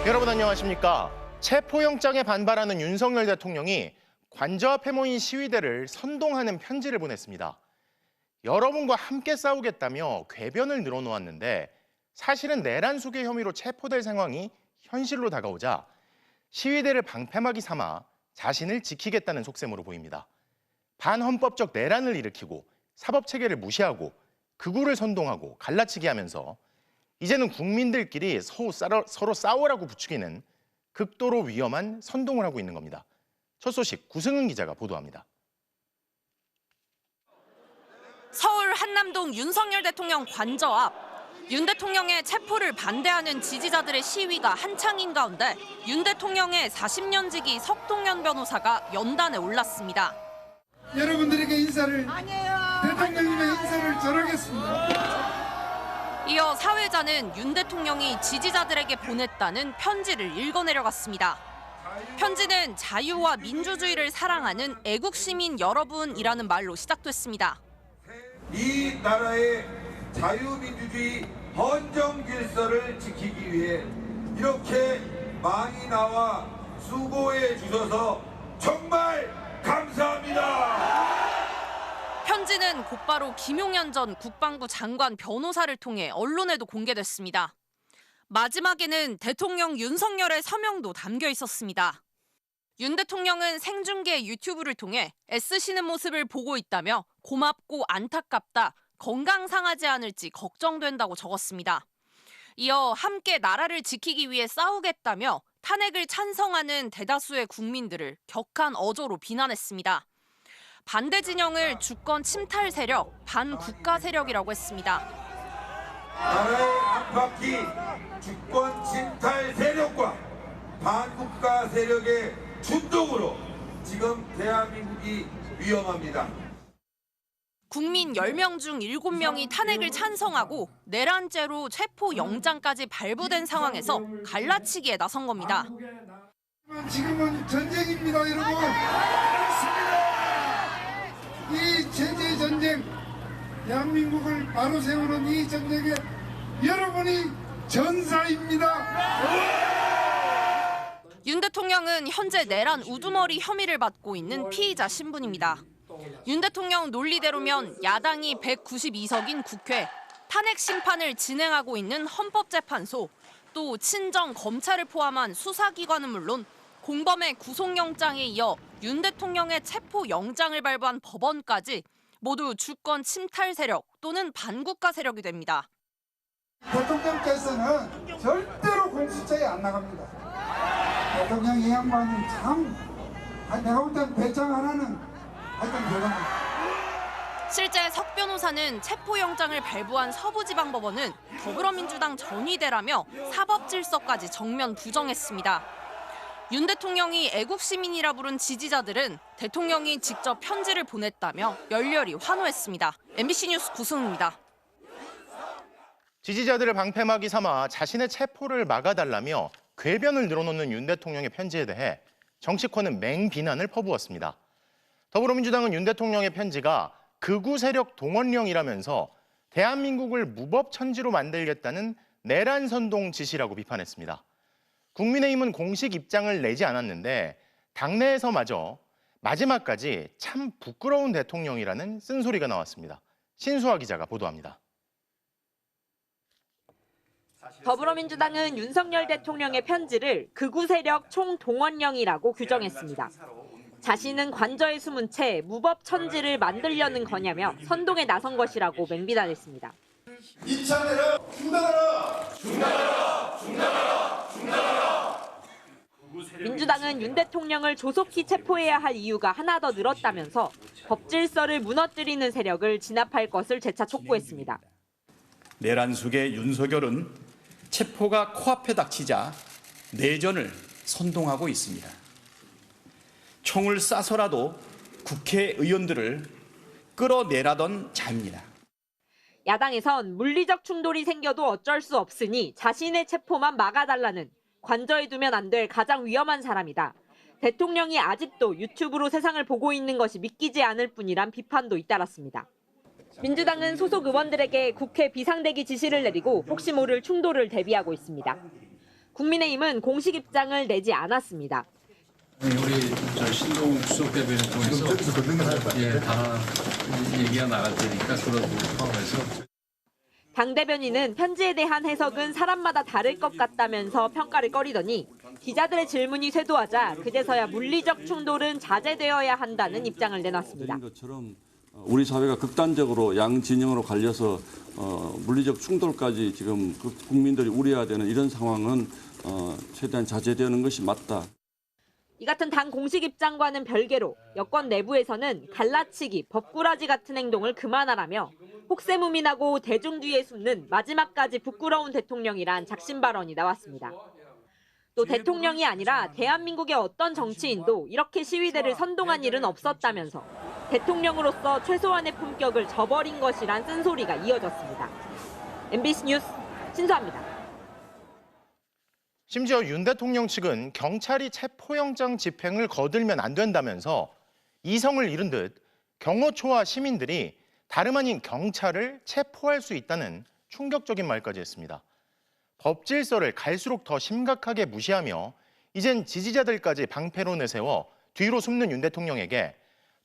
여러분 안녕하십니까? 체포영장에 반발하는 윤석열 대통령이 관저 앞에 모인 시위대를 선동하는 편지를 보냈습니다. 여러분과 함께 싸우겠다며 궤변을 늘어놓았는데 사실은 내란 수괴 혐의로 체포될 상황이 현실로 다가오자 시위대를 방패막이 삼아 자신을 지키겠다는 속셈으로 보입니다. 반헌법적 내란을 일으키고 사법체계를 무시하고 극우를 선동하고 갈라치기 하면서 이제는 국민들끼리 서로 싸우라고 부추기는 극도로 위험한 선동을 하고 있는 겁니다. 첫 소식 구승은 기자가 보도합니다. 서울 한남동 윤석열 대통령 관저 앞. 윤 대통령의 체포를 반대하는 지지자들의 시위가 한창인 가운데 윤 대통령의 40년 지기 석동현 변호사가 연단에 올랐습니다. 여러분들에게 인사를, 대통령님의 인사를 전하겠습니다. 이어 사회자는 윤 대통령이 지지자들에게 보냈다는 편지를 읽어내려갔습니다. 편지는 자유와 민주주의를 사랑하는 애국시민 여러분이라는 말로 시작됐습니다. 이 나라의 자유민주주의 헌정 질서를 지키기 위해 이렇게 많이 나와 수고해 주셔서 정말 감사합니다. 편지는 곧바로 김용현 전 국방부 장관 변호사를 통해 언론에도 공개됐습니다. 마지막에는 대통령 윤석열의 서명도 담겨 있었습니다. 윤 대통령은 생중계 유튜브를 통해 애쓰시는 모습을 보고 있다며 고맙고 안타깝다, 건강 상하지 않을지 걱정된다고 적었습니다. 이어 함께 나라를 지키기 위해 싸우겠다며 탄핵을 찬성하는 대다수의 국민들을 격한 어조로 비난했습니다. 반대 진영을 주권 침탈 세력, 반국가 세력이라고 했습니다. 나라의 안팎이 주권 침탈 세력과 반국가 세력의 준동으로 지금 대한민국이 위험합니다. 국민 10명 중 7명이 탄핵을 찬성하고 내란죄로 체포 영장까지 발부된 상황에서 갈라치기에 나선 겁니다. 지금은 전쟁입니다, 여러분. 이 체제 전쟁, 대한민국을 바로 세우는 이 전쟁에 여러분이 전사입니다. 윤 대통령은 현재 내란 우두머리 혐의를 받고 있는 피의자 신분입니다. 윤 대통령 논리대로면 야당이 192석인 국회, 탄핵 심판을 진행하고 있는 헌법재판소, 또 친정 검찰을 포함한 수사기관은 물론 공범의 구속영장에 이어 윤 대통령의 체포 영장을 발부한 법원까지 모두 주권 침탈 세력 또는 반국가 세력이 됩니다. 대통령께서는 절대로 공수처에 안 나갑니다. 대통령 이 양반은 참, 내가 볼 땐 배짱 하나는 하여튼 대단합니다. 실제 석 변호사는 체포영장을 발부한 서부지방법원은 더불어민주당 전위대라며 사법질서까지 정면 부정했습니다. 윤 대통령이 애국시민이라 부른 지지자들은 대통령이 직접 편지를 보냈다며 열렬히 환호했습니다. MBC 뉴스 구승우입니다. 지지자들을 방패막이 삼아 자신의 체포를 막아달라며 궤변을 늘어놓는 윤 대통령의 편지에 대해 정치권은 맹비난을 퍼부었습니다. 더불어민주당은 윤 대통령의 편지가 극우 세력 동원령이라면서 대한민국을 무법천지로 만들겠다는 내란 선동 지시라고 비판했습니다. 국민의힘은 공식 입장을 내지 않았는데 당내에서마저 마지막까지 참 부끄러운 대통령이라는 쓴소리가 나왔습니다. 신수아 기자가 보도합니다. 더불어민주당은 윤석열 대통령의 편지를 극우 세력 총동원령이라고 규정했습니다. 자신은 관저에 숨은 채 무법천지를 만들려는 거냐며 선동에 나선 것이라고 맹비난했습니다. 이참내라 중단하라! 중단하라! 중단하라! 중단하라! 민주당은 윤 대통령을 조속히 체포해야 할 이유가 하나 더 늘었다면서 법질서를 무너뜨리는 세력을 진압할 것을 재차 촉구했습니다. 내란 속의 윤석열은 체포가 코앞에 닥치자 내전을 선동하고 있습니다. 총을 쏴서라도 국회의원들을 끌어내라던 자입니다. 야당에선 물리적 충돌이 생겨도 어쩔 수 없으니 자신의 체포만 막아달라는 관저에 두면 안 될 가장 위험한 사람이다. 대통령이 아직도 유튜브로 세상을 보고 있는 것이 믿기지 않을 뿐이란 비판도 잇따랐습니다. 민주당은 소속 의원들에게 국회 비상대기 지시를 내리고 혹시 모를 충돌을 대비하고 있습니다. 국민의힘은 공식 입장을 내지 않았습니다. 우리 신동 수석 대변인 통해서 다 얘기가 나갈 테니까 그런 부분 포함해서. 당 대변인은 편지에 대한 해석은 사람마다 다를 것 같다면서 평가를 꺼리더니 기자들의 질문이 쇄도하자 그제서야 물리적 충돌은 자제되어야 한다는 입장을 내놨습니다. 우리 사회가 극단적으로 양진영으로 갈려서 물리적 충돌까지 지금 국민들이 우려해야 되는 이런 상황은 최대한 자제되는 것이 맞다. 이 같은 당 공식 입장과는 별개로 여권 내부에서는 갈라치기, 법꾸라지 같은 행동을 그만하라며 혹세무민하고 대중 뒤에 숨는 마지막까지 부끄러운 대통령이란 작심 발언이 나왔습니다. 또 대통령이 아니라 대한민국의 어떤 정치인도 이렇게 시위대를 선동한 일은 없었다면서 대통령으로서 최소한의 품격을 저버린 것이란 쓴소리가 이어졌습니다. MBC 뉴스 신수아입니다. 심지어 윤 대통령 측은 경찰이 체포영장 집행을 거들면 안 된다면서 이성을 잃은 듯 경호처와 시민들이 다름 아닌 경찰을 체포할 수 있다는 충격적인 말까지 했습니다. 법 질서를 갈수록 더 심각하게 무시하며 이젠 지지자들까지 방패로 내세워 뒤로 숨는 윤 대통령에게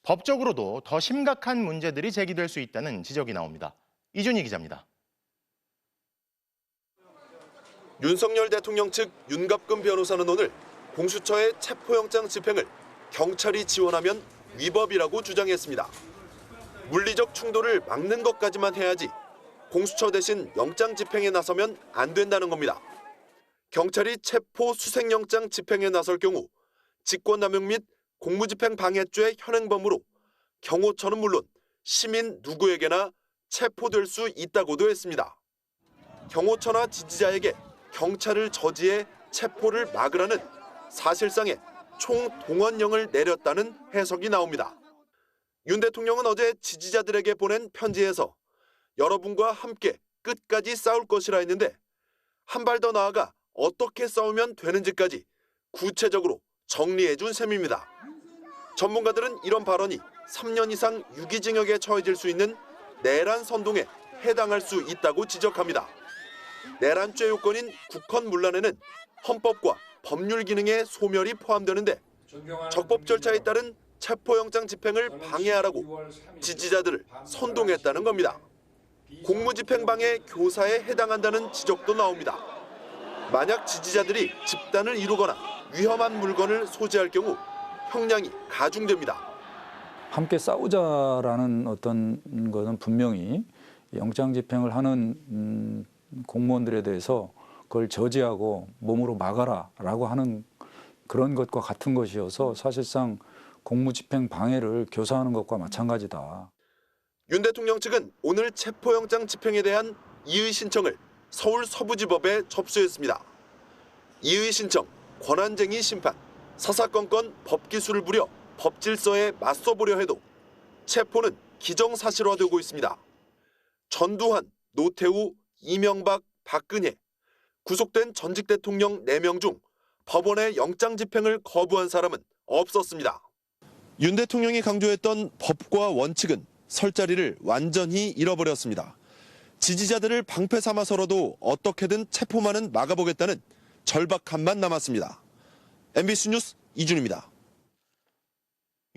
법적으로도 더 심각한 문제들이 제기될 수 있다는 지적이 나옵니다. 이준희 기자입니다. 윤석열 대통령 측 윤갑근 변호사는 오늘 공수처의 체포영장 집행을 경찰이 지원하면 위법이라고 주장했습니다. 물리적 충돌을 막는 것까지만 해야지 공수처 대신 영장 집행에 나서면 안 된다는 겁니다. 경찰이 체포 수색영장 집행에 나설 경우 직권남용 및 공무집행 방해죄 현행범으로 경호처는 물론 시민 누구에게나 체포될 수 있다고도 했습니다. 경호처나 지지자에게 경찰을 저지해 체포를 막으라는 사실상의 총동원령을 내렸다는 해석이 나옵니다. 윤 대통령은 어제 지지자들에게 보낸 편지에서 여러분과 함께 끝까지 싸울 것이라 했는데 한 발 더 나아가 어떻게 싸우면 되는지까지 구체적으로 정리해 준 셈입니다. 전문가들은 이런 발언이 3년 이상 유기징역에 처해질 수 있는 내란 선동에 해당할 수 있다고 지적합니다. 내란죄 요건인 국헌문란에는 헌법과 법률 기능의 소멸이 포함되는데 적법 절차에 따른 체포영장 집행을 방해하라고 지지자들을 선동했다는 겁니다. 공무집행방해 교사에 해당한다는 지적도 나옵니다. 만약 지지자들이 집단을 이루거나 위험한 물건을 소지할 경우 형량이 가중됩니다. 함께 싸우자라는 어떤 것은 분명히 영장 집행을 하는 공무원들에 대해서 그걸 저지하고 몸으로 막아라라고 하는 그런 것과 같은 것이어서 사실상 공무집행 방해를 교사하는 것과 마찬가지다. 윤 대통령 측은 오늘 체포영장 집행에 대한 이의 신청을 서울 서부지법에 접수했습니다. 이의 신청, 권한쟁의 심판, 사사건건 법기술을 부려 법질서에 맞서보려 해도 체포는 기정사실화되고 있습니다. 전두환, 노태우, 이명박, 박근혜, 구속된 전직 대통령 4명 중 법원의 영장 집행을 거부한 사람은 없었습니다. 윤 대통령이 강조했던 법과 원칙은 설 자리를 완전히 잃어버렸습니다. 지지자들을 방패 삼아서라도 어떻게든 체포만은 막아보겠다는 절박함만 남았습니다. MBC 뉴스 이준입니다.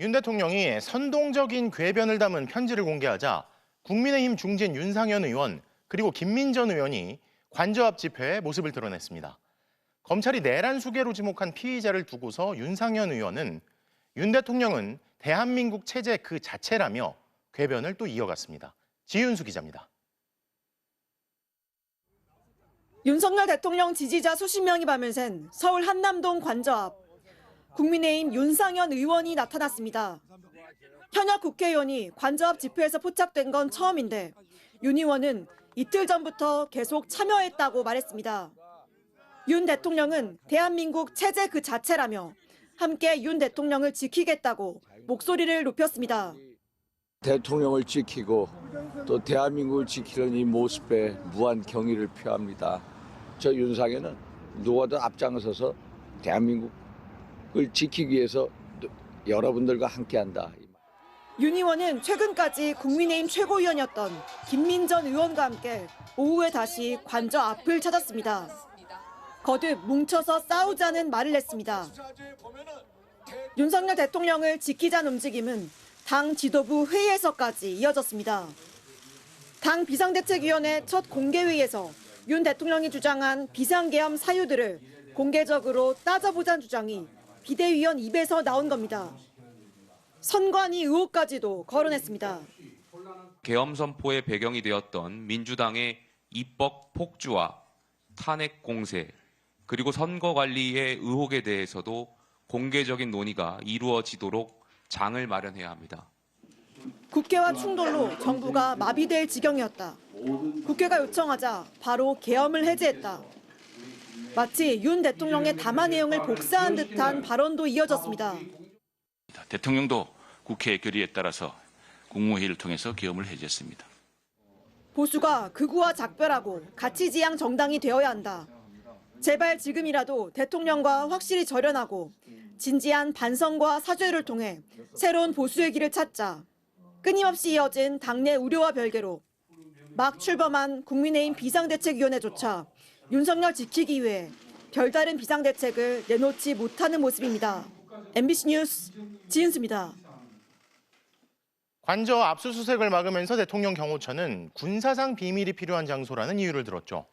윤 대통령이 선동적인 궤변을 담은 편지를 공개하자 국민의힘 중진 윤상현 의원 그리고 김민전 의원이 관저앞 집회에 모습을 드러냈습니다. 검찰이 내란 수괴로 지목한 피의자를 두고서 윤상현 의원은 윤 대통령은 대한민국 체제 그 자체라며 궤변을 또 이어갔습니다. 지윤수 기자입니다. 윤석열 대통령 지지자 수십 명이 밤을 샌 서울 한남동 관저 앞. 국민의힘 윤상현 의원이 나타났습니다. 현역 국회의원이 관저 앞 집회에서 포착된 건 처음인데 윤 의원은 이틀 전부터 계속 참여했다고 말했습니다. 윤 대통령은 대한민국 체제 그 자체라며 함께 윤 대통령을 지키겠다고 목소리를 높였습니다. 대통령을 지키고 또 대한민국을 지키는 이 모습에 무한 경의를 표합니다. 저 윤상현은 누구보다 앞장서서 대한민국을 지키기 위해서 여러분들과 함께한다. 윤 의원은 최근까지 국민의힘 최고위원이었던 김민전 의원과 함께 오후에 다시 관저 앞을 찾았습니다. 거듭 뭉쳐서 싸우자는 말을 냈습니다. 윤석열 대통령을 지키자는 움직임은 당 지도부 회의에서까지 이어졌습니다. 당 비상대책위원회 첫 공개회의에서 윤 대통령이 주장한 비상계엄 사유들을 공개적으로 따져보자는 주장이 비대위원 입에서 나온 겁니다. 선관위 의혹까지도 거론했습니다. 계엄 선포의 배경이 되었던 민주당의 입법 폭주와 탄핵 공세, 그리고 선거 관리의 의혹에 대해서도 공개적인 논의가 이루어지도록 장을 마련해야 합니다. 국회와 충돌로 정부가 마비될 지경이었다. 국회가 요청하자 바로 계엄을 해제했다. 마치 윤 대통령의 담화 내용을 복사한 듯한 발언도 이어졌습니다. 대통령도 국회의 결의에 따라서 국무회의를 통해서 계엄을 해제했습니다. 보수가 극우와 작별하고 가치지향 정당이 되어야 한다. 제발 지금이라도 대통령과 확실히 절연하고 진지한 반성과 사죄를 통해 새로운 보수의 길을 찾자. 끊임없이 이어진 당내 우려와 별개로 막 출범한 국민의힘 비상대책위원회조차 윤석열 지키기 위해 별다른 비상대책을 내놓지 못하는 모습입니다. MBC 뉴스 지은수입니다. 관저 압수수색을 막으면서 대통령 경호처는 군사상 비밀이 필요한 장소라는 이유를 들었죠.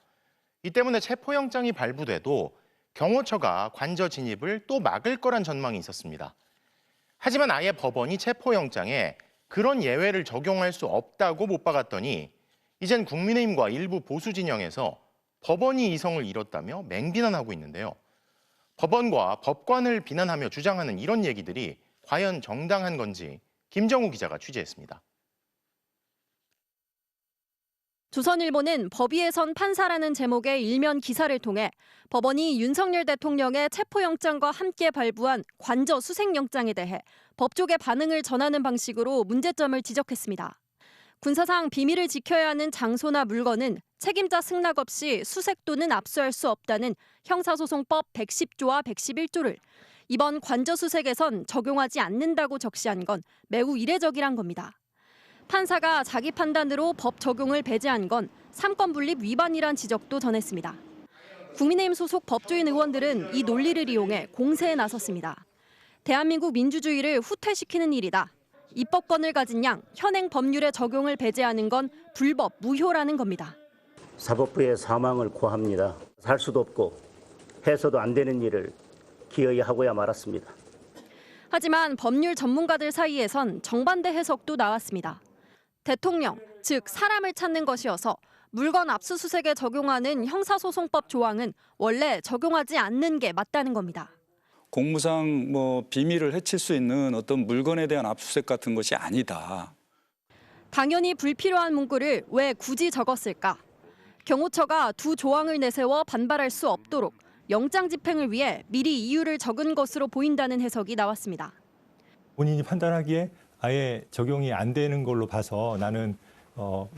이 때문에 체포영장이 발부돼도 경호처가 관저 진입을 또 막을 거란 전망이 있었습니다. 하지만 아예 법원이 체포영장에 그런 예외를 적용할 수 없다고 못 박았더니 이젠 국민의힘과 일부 보수 진영에서 법원이 이성을 잃었다며 맹비난하고 있는데요. 법원과 법관을 비난하며 주장하는 이런 얘기들이 과연 정당한 건지 김정우 기자가 취재했습니다. 조선일보는 법위에선 판사라는 제목의 일면 기사를 통해 법원이 윤석열 대통령의 체포영장과 함께 발부한 관저 수색영장에 대해 법조계 반응을 전하는 방식으로 문제점을 지적했습니다. 군사상 비밀을 지켜야 하는 장소나 물건은 책임자 승낙 없이 수색 또는 압수할 수 없다는 형사소송법 110조와 111조를 이번 관저 수색에선 적용하지 않는다고 적시한 건 매우 이례적이란 겁니다. 판사가 자기 판단으로 법 적용을 배제한 건 삼권 분립 위반이란 지적도 전했습니다. 국민의힘 소속 법조인 의원들은 이 논리를 이용해 공세에 나섰습니다. 대한민국 민주주의를 후퇴시키는 일이다. 입법권을 가진 양 현행 법률의 적용을 배제하는 건 불법, 무효라는 겁니다. 사법부의 사망을 고합니다. 살 수도 없고 해서도 안 되는 일을 기어이 하고야 말았습니다. 하지만 법률 전문가들 사이에선 정반대 해석도 나왔습니다. 대통령, 즉 사람을 찾는 것이어서 물건 압수수색에 적용하는 형사소송법 조항은 원래 적용하지 않는 게 맞다는 겁니다. 공무상 비밀을 해칠 수 있는 어떤 물건에 대한 압수수색 같은 것이 아니다. 당연히 불필요한 문구를 왜 굳이 적었을까? 경호처가 두 조항을 내세워 반발할 수 없도록 영장 집행을 위해 미리 이유를 적은 것으로 보인다는 해석이 나왔습니다. 본인이 판단하기에 아예 적용이 안 되는 걸로 봐서 나는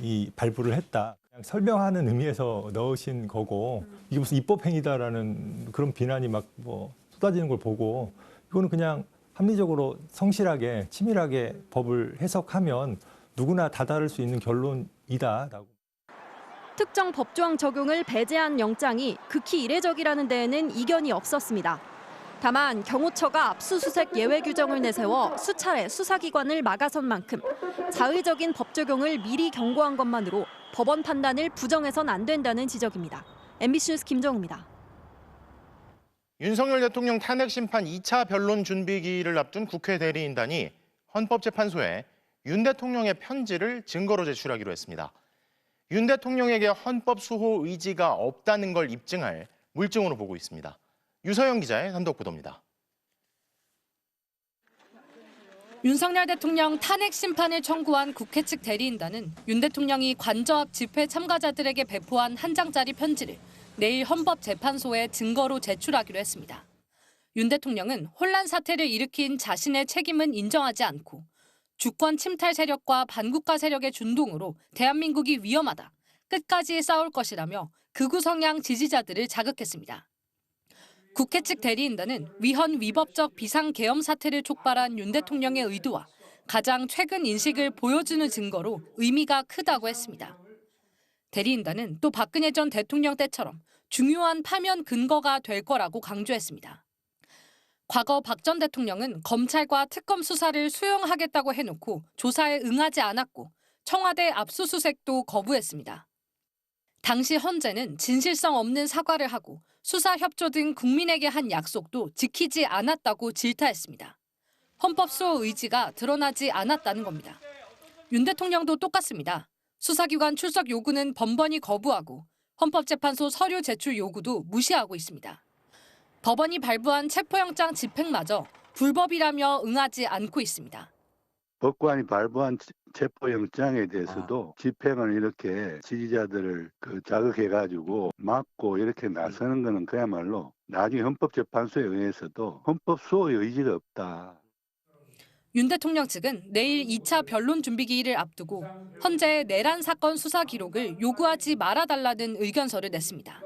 이 발부를 했다. 그냥 설명하는 의미에서 넣으신 거고 이게 무슨 입법행위다라는 그런 비난이 막 쏟아지는 걸 보고 이거는 그냥 합리적으로 성실하게 치밀하게 법을 해석하면 누구나 다다를 수 있는 결론이다라고. 특정 법조항 적용을 배제한 영장이 극히 이례적이라는 데에는 이견이 없었습니다. 다만 경호처가 압수수색 예외 규정을 내세워 수차례 수사기관을 막아선 만큼 자의적인 법 적용을 미리 경고한 것만으로 법원 판단을 부정해선 안 된다는 지적입니다. MBC 뉴스 김정우입니다. 윤석열 대통령 탄핵 심판 2차 변론 준비기일을 앞둔 국회 대리인단이 헌법재판소에 윤 대통령의 편지를 증거로 제출하기로 했습니다. 윤 대통령에게 헌법 수호 의지가 없다는 걸 입증할 물증으로 보고 있습니다. 유서영 기자의 단독 보도입니다. 윤석열 대통령 탄핵 심판을 청구한 국회 측 대리인단은 윤 대통령이 관저 앞 집회 참가자들에게 배포한 한 장짜리 편지를 내일 헌법재판소에 증거로 제출하기로 했습니다. 윤 대통령은 혼란 사태를 일으킨 자신의 책임은 인정하지 않고 주권 침탈 세력과 반국가 세력의 준동으로 대한민국이 위험하다. 끝까지 싸울 것이라며 극우 성향 지지자들을 자극했습니다. 국회 측 대리인단은 위헌 위법적 비상계엄 사태를 촉발한 윤 대통령의 의도와 가장 최근 인식을 보여주는 증거로 의미가 크다고 했습니다. 대리인단은 또 박근혜 전 대통령 때처럼 중요한 파면 근거가 될 거라고 강조했습니다. 과거 박 전 대통령은 검찰과 특검 수사를 수용하겠다고 해놓고 조사에 응하지 않았고 청와대 압수수색도 거부했습니다. 당시 헌재는 진실성 없는 사과를 하고 수사 협조 등 국민에게 한 약속도 지키지 않았다고 질타했습니다. 헌법 수호 의지가 드러나지 않았다는 겁니다. 윤 대통령도 똑같습니다. 수사기관 출석 요구는 번번이 거부하고 헌법재판소 서류 제출 요구도 무시하고 있습니다. 법원이 발부한 체포영장 집행마저 불법이라며 응하지 않고 있습니다. 법관이 발부한 체포영장에 대해서도 집행을 이렇게 지지자들을 자극해가지고 막고 이렇게 나서는 것은 그야말로 나중에 헌법재판소에 의해서도 헌법 수호의 의지가 없다. 윤 대통령 측은 내일 2차 변론 준비기일을 앞두고 헌재의 내란 사건 수사 기록을 요구하지 말아달라는 의견서를 냈습니다.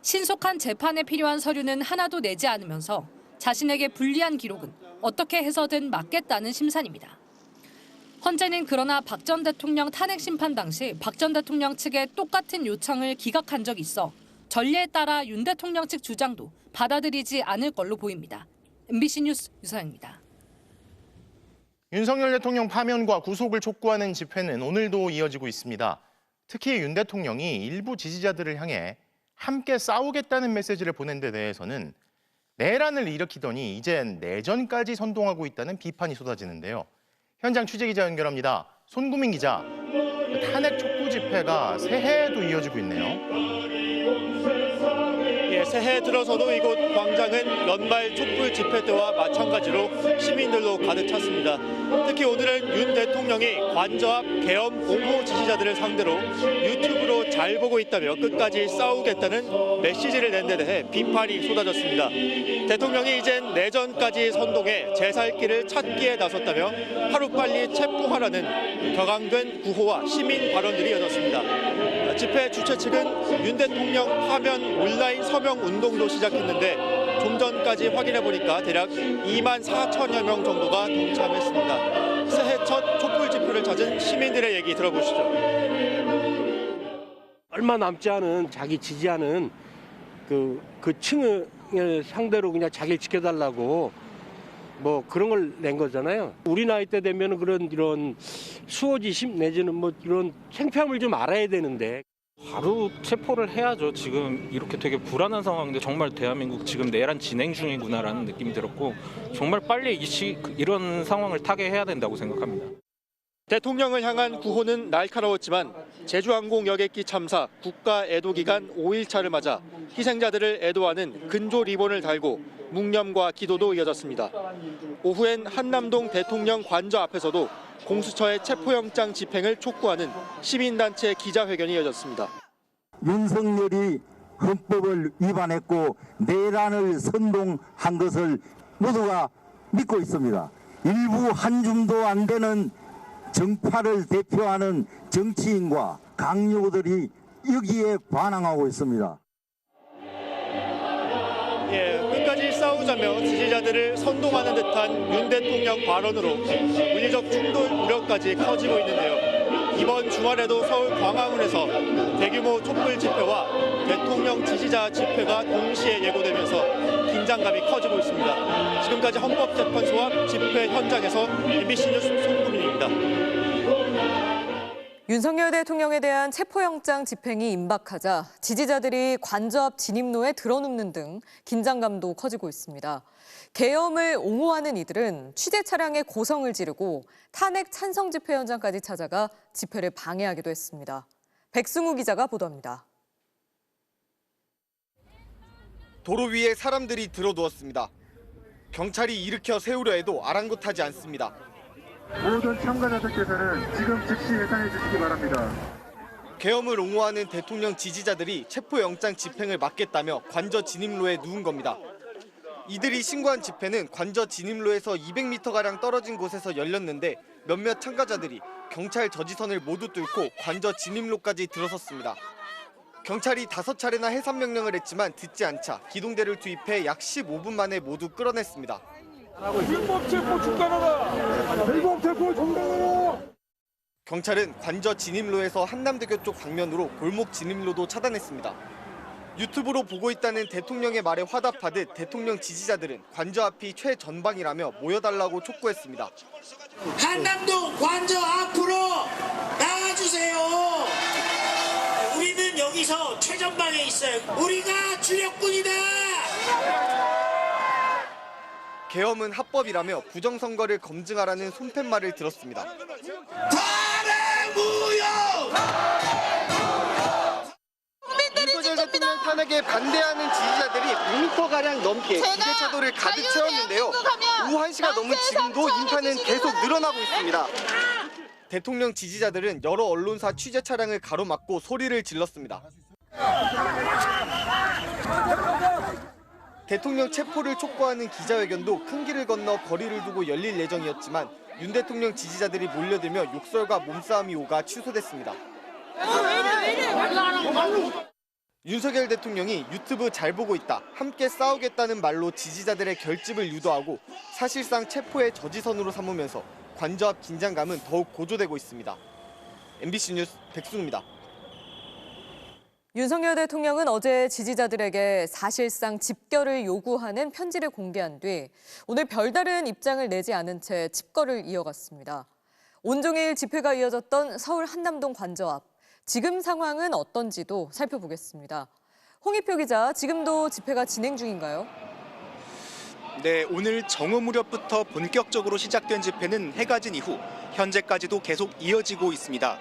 신속한 재판에 필요한 서류는 하나도 내지 않으면서 자신에게 불리한 기록은 어떻게 해서든 막겠다는 심산입니다. 헌재는 그러나 박 전 대통령 탄핵 심판 당시 박 전 대통령 측의 똑같은 요청을 기각한 적이 있어 전례에 따라 윤 대통령 측 주장도 받아들이지 않을 걸로 보입니다. MBC 뉴스 유서영입니다. 윤석열 대통령 파면과 구속을 촉구하는 집회는 오늘도 이어지고 있습니다. 특히 윤 대통령이 일부 지지자들을 향해 함께 싸우겠다는 메시지를 보낸 데 대해서는 내란을 일으키더니 이젠 내전까지 선동하고 있다는 비판이 쏟아지는데요. 현장 취재기자 연결합니다. 손구민 기자, 탄핵 촉구 집회가 새해에도 이어지고 있네요. 새해 들어서도 이곳 광장은 연말 촛불 집회 때와 마찬가지로 시민들로 가득 찼습니다. 특히 오늘은 윤 대통령이 관저앞 계엄 옹호 지지자들을 상대로 유튜브로 잘 보고 있다며 끝까지 싸우겠다는 메시지를 낸 데 대해 비판이 쏟아졌습니다. 대통령이 이젠 내전까지 선동해 제살길을 찾기에 나섰다며 하루빨리 체포하라는 격앙된 구호와 시민 발언들이 이어졌습니다. 집회 주최 측은 윤 대통령 파면 온라인 서명 운동도 시작했는데 좀 전까지 확인해보니까 대략 2만 4천여 명 정도가 동참했습니다. 새해 첫 촛불 집회를 찾은 시민들의 얘기 들어보시죠. 얼마 남지 않은 자기 지지하는 그 층을 상대로 그냥 자기를 지켜달라고 뭐 그런 걸 낸 거잖아요. 우리 나이 때 되면 이런 수호지심 내지는 뭐 이런 창피함을 좀 알아야 되는데. 바로 체포를 해야죠. 지금 이렇게 되게 불안한 상황인데 정말 대한민국 지금 내란 진행 중이구나라는 느낌이 들었고 정말 빨리 이런 상황을 타개해야 된다고 생각합니다. 대통령을 향한 구호는 날카로웠지만 제주항공 여객기 참사 국가 애도기간 5일차를 맞아 희생자들을 애도하는 근조 리본을 달고 묵념과 기도도 이어졌습니다. 오후엔 한남동 대통령 관저 앞에서도 공수처의 체포영장 집행을 촉구하는 시민단체 기자회견이 이어졌습니다. 윤석열이 헌법을 위반했고 내란을 선동한 것을 모두가 믿고 있습니다. 일부 한 줌도 안 되는 정파를 대표하는 정치인과 강요들이 여기에 반항하고 있습니다. 끝까지 싸우자며 지지자들을 선동하는 듯한 윤 대통령 발언으로 물리적 충돌 우려까지 커지고 있는데요. 이번 주말에도 서울 광화문에서 대규모 촛불 집회와 대통령 지지자 집회가 동시에 예고되면서 긴장감이 커지고 있습니다. 지금까지 헌법재판소 앞 집회 현장에서 MBC 뉴스 손구민입니다. 윤석열 대통령에 대한 체포영장 집행이 임박하자 지지자들이 관저 앞 진입로에 들어눕는 등 긴장감도 커지고 있습니다. 계엄을 옹호하는 이들은 취재 차량에 고성을 지르고 탄핵 찬성 집회 현장까지 찾아가 집회를 방해하기도 했습니다. 백승우 기자가 보도합니다. 도로 위에 사람들이 들어누웠습니다. 경찰이 일으켜 세우려 해도 아랑곳하지 않습니다. 모든 참가자들께서는 지금 즉시 해산해 주시기 바랍니다. 계엄을 옹호하는 대통령 지지자들이 체포영장 집행을 막겠다며 관저 진입로에 누운 겁니다. 이들이 신고한 집회는 관저 진입로에서 200m가량 떨어진 곳에서 열렸는데 몇몇 참가자들이 경찰 저지선을 모두 뚫고 관저 진입로까지 들어섰습니다. 경찰이 5차례나 해산 명령을 했지만 듣지 않자 기동대를 투입해 약 15분 만에 모두 끌어냈습니다. 불법 체포 중단하라! 불법 체포 중단하라! 경찰은 관저 진입로에서 한남대교 쪽 방면으로 골목 진입로도 차단했습니다. 유튜브로 보고 있다는 대통령의 말에 화답하듯 대통령 지지자들은 관저 앞이 최전방이라며 모여달라고 촉구했습니다. 한남동 관저 앞으로 나와주세요. 우리는 여기서 최전방에 있어요. 우리가 주력군이다. 계엄은 합법이라며 부정선거를 검증하라는 손팻말을 들었습니다. 윤석열 대통령 탄핵에 반대하는 지지자들이 100m가량 넘게 기대차도를 가득 채웠는데요. 오후 1시가 넘은 지금도 인파는 계속 늘어나고 있습니다. 대통령 지지자들은 여러 언론사 취재 차량을 가로막고 소리를 질렀습니다. 대통령 체포를 촉구하는 기자회견도 큰 길을 건너 거리를 두고 열릴 예정이었지만 윤 대통령 지지자들이 몰려들며 욕설과 몸싸움이 오가 취소됐습니다. 윤석열 대통령이 유튜브 잘 보고 있다, 함께 싸우겠다는 말로 지지자들의 결집을 유도하고 사실상 체포의 저지선으로 삼으면서 관저 앞 긴장감은 더욱 고조되고 있습니다. MBC 뉴스 백승우입니다. 윤석열 대통령은 어제 지지자들에게 사실상 집결을 요구하는 편지를 공개한 뒤 오늘 별다른 입장을 내지 않은 채 집거를 이어갔습니다. 온종일 집회가 이어졌던 서울 한남동 관저 앞. 지금 상황은 어떤지도 살펴보겠습니다. 홍익표 기자, 지금도 집회가 진행 중인가요? 네, 오늘 정오 무렵부터 본격적으로 시작된 집회는 해가 진 이후 현재까지도 계속 이어지고 있습니다.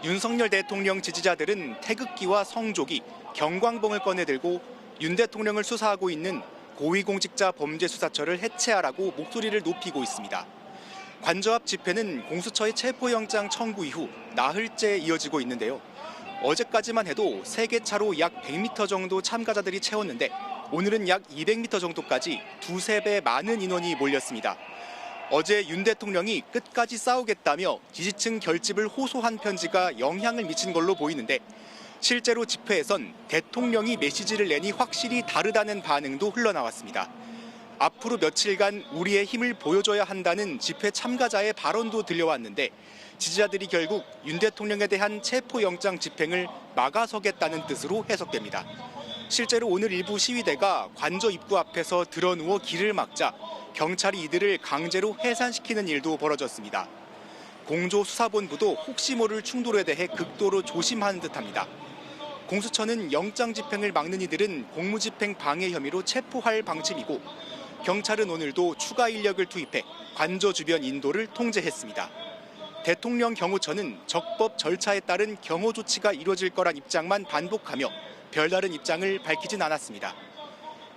윤석열 대통령 지지자들은 태극기와 성조기, 경광봉을 꺼내들고 윤 대통령을 수사하고 있는 고위공직자 범죄수사처를 해체하라고 목소리를 높이고 있습니다. 관저 앞 집회는 공수처의 체포영장 청구 이후 나흘째 이어지고 있는데요. 어제까지만 해도 3개 차로 약 100m 정도 참가자들이 채웠는데 오늘은 약 200m 정도까지 2~3배 많은 인원이 몰렸습니다. 어제 윤 대통령이 끝까지 싸우겠다며 지지층 결집을 호소한 편지가 영향을 미친 걸로 보이는데 실제로 집회에선 대통령이 메시지를 내니 확실히 다르다는 반응도 흘러나왔습니다. 앞으로 며칠간 우리의 힘을 보여줘야 한다는 집회 참가자의 발언도 들려왔는데 지지자들이 결국 윤 대통령에 대한 체포영장 집행을 막아서겠다는 뜻으로 해석됩니다. 실제로 오늘 일부 시위대가 관저 입구 앞에서 드러누워 길을 막자 경찰이 이들을 강제로 해산시키는 일도 벌어졌습니다. 공조수사본부도 혹시 모를 충돌에 대해 극도로 조심하는 듯합니다. 공수처는 영장 집행을 막는 이들은 공무집행 방해 혐의로 체포할 방침이고 경찰은 오늘도 추가 인력을 투입해 관저 주변 인도를 통제했습니다. 대통령 경호처는 적법 절차에 따른 경호 조치가 이루어질 거란 입장만 반복하며 별다른 입장을 밝히진 않았습니다.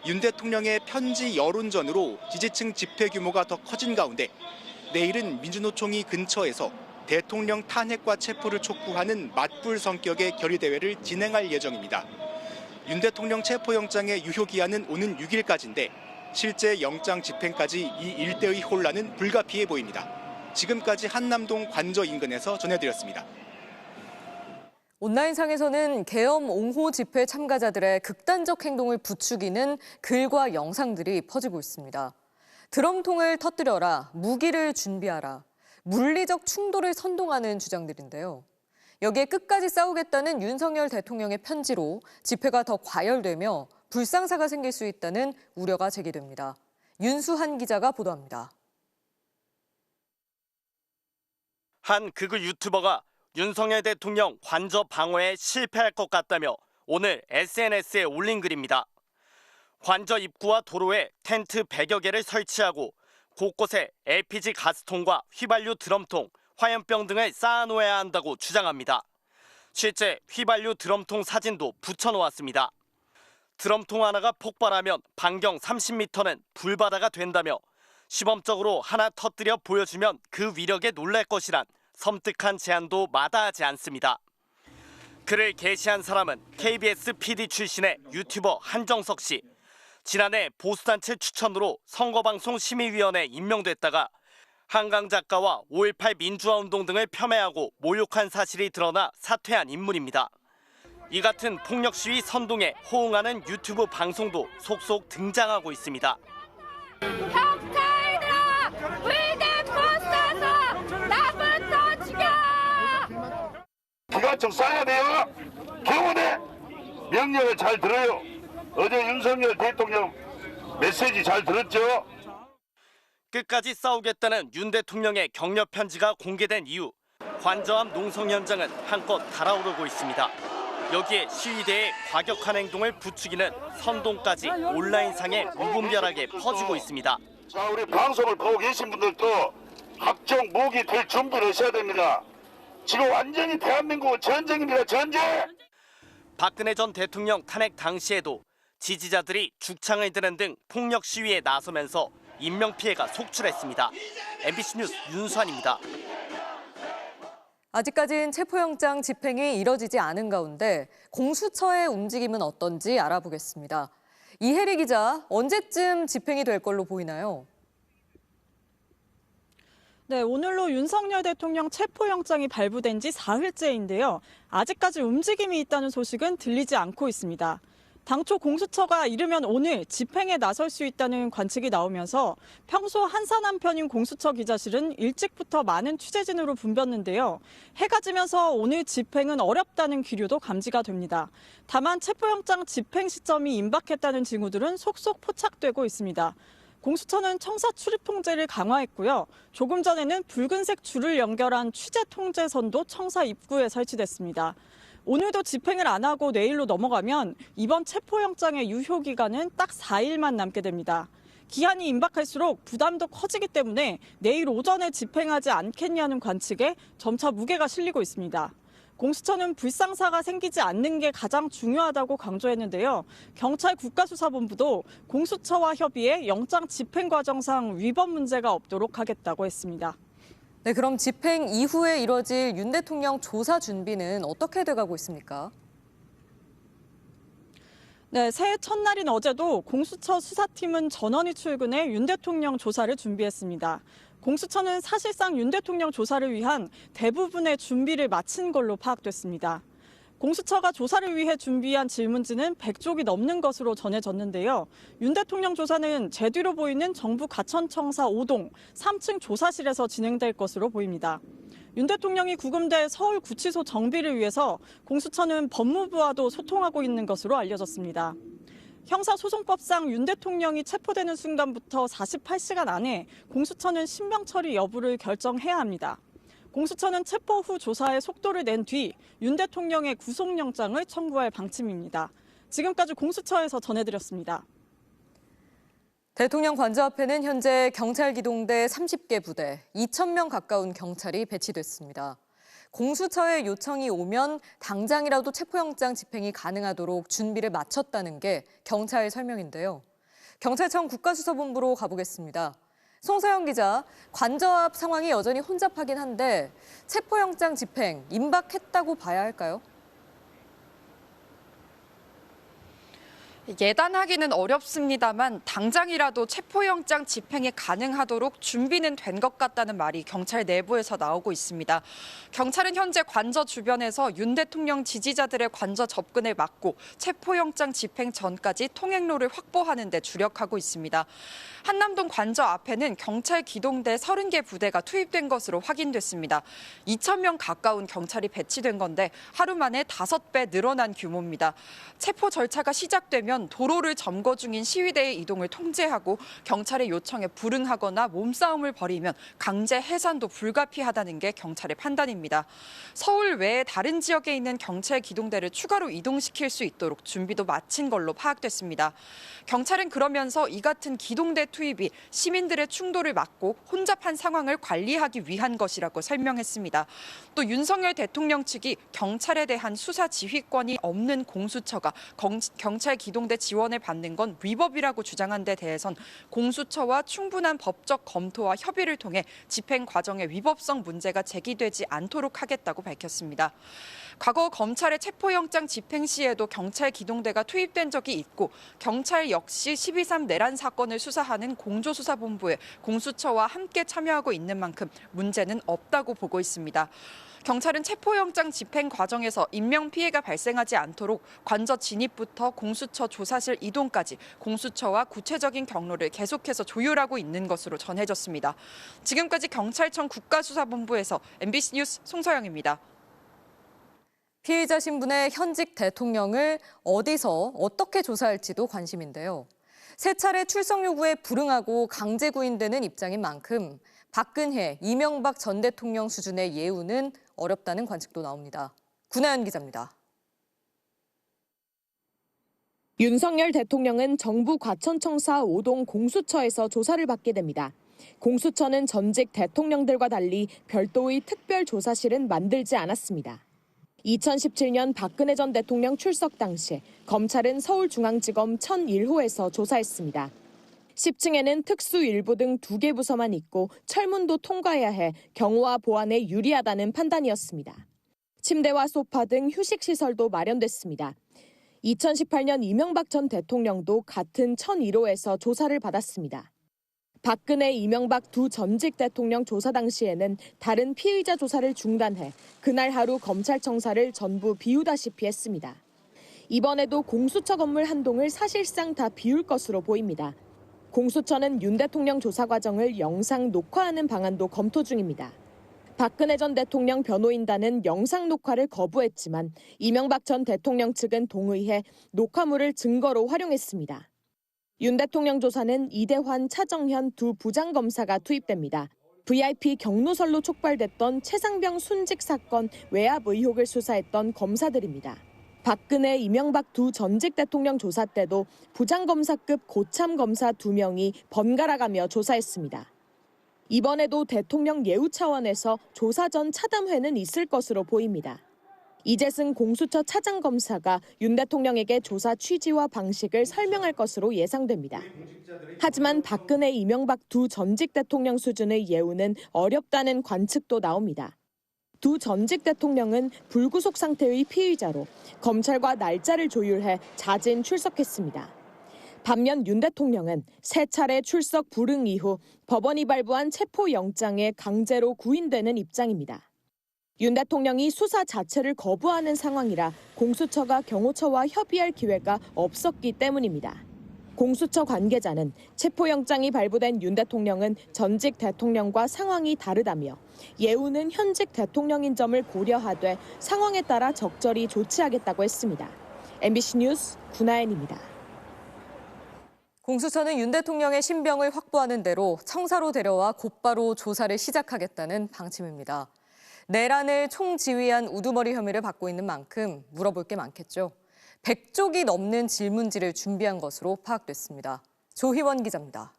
윤 대통령의 편지 여론전으로 지지층 집회 규모가 더 커진 가운데 내일은 민주노총이 근처에서 대통령 탄핵과 체포를 촉구하는 맞불 성격의 결의대회를 진행할 예정입니다. 윤 대통령 체포영장의 유효기한은 오는 6일까지인데 실제 영장 집행까지 이 일대의 혼란은 불가피해 보입니다. 지금까지 한남동 관저 인근에서 전해드렸습니다. 온라인상에서는 계엄 옹호 집회 참가자들의 극단적 행동을 부추기는 글과 영상들이 퍼지고 있습니다. 드럼통을 터뜨려라, 무기를 준비하라, 물리적 충돌을 선동하는 주장들인데요. 여기에 끝까지 싸우겠다는 윤석열 대통령의 편지로 집회가 더 과열되며 불상사가 생길 수 있다는 우려가 제기됩니다. 윤수한 기자가 보도합니다. 한 극우 유튜버가 윤석열 대통령 관저 방어에 실패할 것 같다며 오늘 SNS에 올린 글입니다. 관저 입구와 도로에 텐트 100여 개를 설치하고 곳곳에 LPG 가스통과 휘발유 드럼통, 화염병 등을 쌓아놓아야 한다고 주장합니다. 실제 휘발유 드럼통 사진도 붙여놓았습니다. 드럼통 하나가 폭발하면 반경 30m는 불바다가 된다며 시범적으로 하나 터뜨려 보여주면 그 위력에 놀랄 것이란 섬뜩한 제안도 마다하지 않습니다. 글을 게시한 사람은 KBS PD 출신의 유튜버 한정석 씨. 지난해 보수단체 추천으로 선거방송 심의위원회에 임명됐다가 한강 작가와 5.18 민주화운동 등을 폄훼하고 모욕한 사실이 드러나 사퇴한 인물입니다. 이 같은 폭력 시위 선동에 호응하는 유튜브 방송도 속속 등장하고 있습니다. 경찰들아! 위대 포스터서 나부터 죽여! 기관총 쏴야 돼요. 경호대 명령을 잘 들어요. 어제 윤석열 대통령 메시지 잘 들었죠? 끝까지 싸우겠다는 윤 대통령의 격려 편지가 공개된 이후 관저암 농성 현장은 한껏 달아오르고 있습니다. 여기에 시위대의 과격한 행동을 부추기는 선동까지 온라인상에 무분별하게 퍼지고 있습니다. 자, 우리 방송을 보고 계신 분들도 각종 무기 들 준비를 하셔야 됩니다. 지금 완전히 대한민국은 전쟁입니다. 전쟁! 박근혜 전 대통령 탄핵 당시에도 지지자들이 죽창을 드는 등 폭력 시위에 나서면서 인명피해가 속출했습니다. MBC 뉴스 윤수환입니다. 아직까진 체포영장 집행이 이뤄지지 않은 가운데 공수처의 움직임은 어떤지 알아보겠습니다. 이혜리 기자, 언제쯤 집행이 될 걸로 보이나요? 네, 오늘로 윤석열 대통령 체포영장이 발부된 지 사흘째인데요. 아직까지 움직임이 있다는 소식은 들리지 않고 있습니다. 당초 공수처가 이르면 오늘 집행에 나설 수 있다는 관측이 나오면서 평소 한산한 편인 공수처 기자실은 일찍부터 많은 취재진으로 붐볐는데요. 해가 지면서 오늘 집행은 어렵다는 기류도 감지가 됩니다. 다만 체포영장 집행 시점이 임박했다는 징후들은 속속 포착되고 있습니다. 공수처는 청사 출입 통제를 강화했고요. 조금 전에는 붉은색 줄을 연결한 취재 통제선도 청사 입구에 설치됐습니다. 오늘도 집행을 안 하고 내일로 넘어가면 이번 체포영장의 유효 기간은 딱 4일만 남게 됩니다. 기한이 임박할수록 부담도 커지기 때문에 내일 오전에 집행하지 않겠냐는 관측에 점차 무게가 실리고 있습니다. 공수처는 불상사가 생기지 않는 게 가장 중요하다고 강조했는데요. 경찰 국가수사본부도 공수처와 협의해 영장 집행 과정상 위법 문제가 없도록 하겠다고 했습니다. 네, 그럼 집행 이후에 이뤄질 윤 대통령 조사 준비는 어떻게 돼가고 있습니까? 네, 새해 첫날인 어제도 공수처 수사팀은 전원이 출근해 윤 대통령 조사를 준비했습니다. 공수처는 사실상 윤 대통령 조사를 위한 대부분의 준비를 마친 걸로 파악됐습니다. 공수처가 조사를 위해 준비한 질문지는 100쪽이 넘는 것으로 전해졌는데요. 윤 대통령 조사는 제 뒤로 보이는 정부 가천청사 5동 3층 조사실에서 진행될 것으로 보입니다. 윤 대통령이 구금돼 서울구치소 정비를 위해서 공수처는 법무부와도 소통하고 있는 것으로 알려졌습니다. 형사소송법상 윤 대통령이 체포되는 순간부터 48시간 안에 공수처는 신병 처리 여부를 결정해야 합니다. 공수처는 체포 후 조사에 속도를 낸 뒤 윤 대통령의 구속영장을 청구할 방침입니다. 지금까지 공수처에서 전해드렸습니다. 대통령 관저 앞에는 현재 경찰 기동대 30개 부대, 2,000명 가까운 경찰이 배치됐습니다. 공수처의 요청이 오면 당장이라도 체포영장 집행이 가능하도록 준비를 마쳤다는 게 경찰 설명인데요. 경찰청 국가수사본부로 가보겠습니다. 송서영 기자, 관저 앞 상황이 여전히 혼잡하긴 한데 체포영장 집행 임박했다고 봐야 할까요? 예단하기는 어렵습니다만 당장이라도 체포영장 집행이 가능하도록 준비는 된 것 같다는 말이 경찰 내부에서 나오고 있습니다. 경찰은 현재 관저 주변에서 윤 대통령 지지자들의 관저 접근을 막고 체포영장 집행 전까지 통행로를 확보하는 데 주력하고 있습니다. 한남동 관저 앞에는 경찰 기동대 30개 부대가 투입된 것으로 확인됐습니다. 2,000명 가까운 경찰이 배치된 건데 하루 만에 5배 늘어난 규모입니다. 체포 절차가 시작되면 도로를 점거 중인 시위대의 이동을 통제하고 경찰의 요청에 불응하거나 몸싸움을 벌이면 강제 해산도 불가피하다는 게 경찰의 판단입니다. 서울 외에 다른 지역에 있는 경찰 기동대를 추가로 이동시킬 수 있도록 준비도 마친 걸로 파악됐습니다. 경찰은 그러면서 이 같은 기동대 투입이 시민들의 충돌을 막고 혼잡한 상황을 관리하기 위한 것이라고 설명했습니다. 또 윤석열 대통령 측이 경찰에 대한 수사 지휘권이 없는 공수처가 경찰 기동대 지원을 받는 건 위법이라고 주장한 데 대해선 공수처와 충분한 법적 검토와 협의를 통해 집행 과정의 위법성 문제가 제기되지 않도록 하겠다고 밝혔습니다. 과거 검찰의 체포영장 집행 시에도 경찰 기동대가 투입된 적이 있고 경찰 역시 12.3 내란 사건을 수사하는 공조수사본부에 공수처와 함께 참여하고 있는 만큼 문제는 없다고 보고 있습니다. 경찰은 체포영장 집행 과정에서 인명피해가 발생하지 않도록 관저 진입부터 공수처 조사실 이동까지 공수처와 구체적인 경로를 계속해서 조율하고 있는 것으로 전해졌습니다. 지금까지 경찰청 국가수사본부에서 MBC 뉴스 송서영입니다. 피의자 신분의 현직 대통령을 어디서 어떻게 조사할지도 관심인데요. 세 차례 출석 요구에 불응하고 강제 구인되는 입장인 만큼 박근혜, 이명박 전 대통령 수준의 예우는 어렵다는 관측도 나옵니다. 구나연 기자입니다. 윤석열 대통령은 정부 과천청사 5동 공수처에서 조사를 받게 됩니다. 공수처는 전직 대통령들과 달리 별도의 특별조사실은 만들지 않았습니다. 2017년 박근혜 전 대통령 출석 당시 검찰은 서울중앙지검 1001호에서 조사했습니다. 10층에는 특수일부 등 2개 부서만 있고 철문도 통과해야 해 경호와 보안에 유리하다는 판단이었습니다. 침대와 소파 등 휴식시설도 마련됐습니다. 2018년 이명박 전 대통령도 같은 1001호에서 조사를 받았습니다. 박근혜, 이명박 두 전직 대통령 조사 당시에는 다른 피의자 조사를 중단해 그날 하루 검찰청사를 전부 비우다시피 했습니다. 이번에도 공수처 건물 한 동을 사실상 다 비울 것으로 보입니다. 공수처는 윤 대통령 조사 과정을 영상 녹화하는 방안도 검토 중입니다. 박근혜 전 대통령 변호인단은 영상 녹화를 거부했지만 이명박 전 대통령 측은 동의해 녹화물을 증거로 활용했습니다. 윤 대통령 조사는 이대환, 차정현 두 부장검사가 투입됩니다. VIP 경로설로 촉발됐던 최상병 순직 사건 외압 의혹을 수사했던 검사들입니다. 박근혜, 이명박 두 전직 대통령 조사 때도 부장검사급 고참검사 2명이 번갈아가며 조사했습니다. 이번에도 대통령 예우 차원에서 조사 전 차담회는 있을 것으로 보입니다. 이재승 공수처 차장검사가 윤 대통령에게 조사 취지와 방식을 설명할 것으로 예상됩니다. 하지만 박근혜, 이명박 두 전직 대통령 수준의 예우는 어렵다는 관측도 나옵니다. 두 전직 대통령은 불구속 상태의 피의자로 검찰과 날짜를 조율해 자진 출석했습니다. 반면 윤 대통령은 세 차례 출석 불응 이후 법원이 발부한 체포영장에 강제로 구인되는 입장입니다. 윤 대통령이 수사 자체를 거부하는 상황이라 공수처가 경호처와 협의할 기회가 없었기 때문입니다. 공수처 관계자는 체포영장이 발부된 윤 대통령은 전직 대통령과 상황이 다르다며 예우는 현직 대통령인 점을 고려하되 상황에 따라 적절히 조치하겠다고 했습니다. MBC 뉴스 구나연입니다. 공수처는 윤 대통령의 신병을 확보하는 대로 청사로 데려와 곧바로 조사를 시작하겠다는 방침입니다. 내란을 총지휘한 우두머리 혐의를 받고 있는 만큼 물어볼 게 많겠죠. 100쪽이 넘는 질문지를 준비한 것으로 파악됐습니다. 조희원 기자입니다.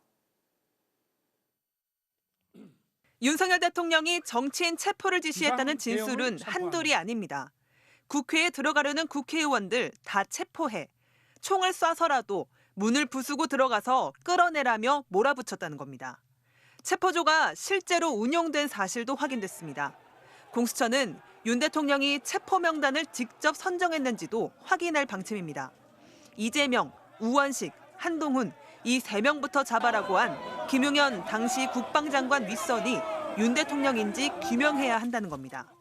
윤석열 대통령이 정치인 체포를 지시했다는 진술은 한둘이 아닙니다. 국회에 들어가려는 국회의원들 다 체포해 총을 쏴서라도 문을 부수고 들어가서 끌어내라며 몰아붙였다는 겁니다. 체포조가 실제로 운용된 사실도 확인됐습니다. 공수처는 윤 대통령이 체포 명단을 직접 선정했는지도 확인할 방침입니다. 이재명, 우원식, 한동훈 이 3명부터 잡아라고 한 김용현 당시 국방장관 윗선이 윤 대통령인지 규명해야 한다는 겁니다.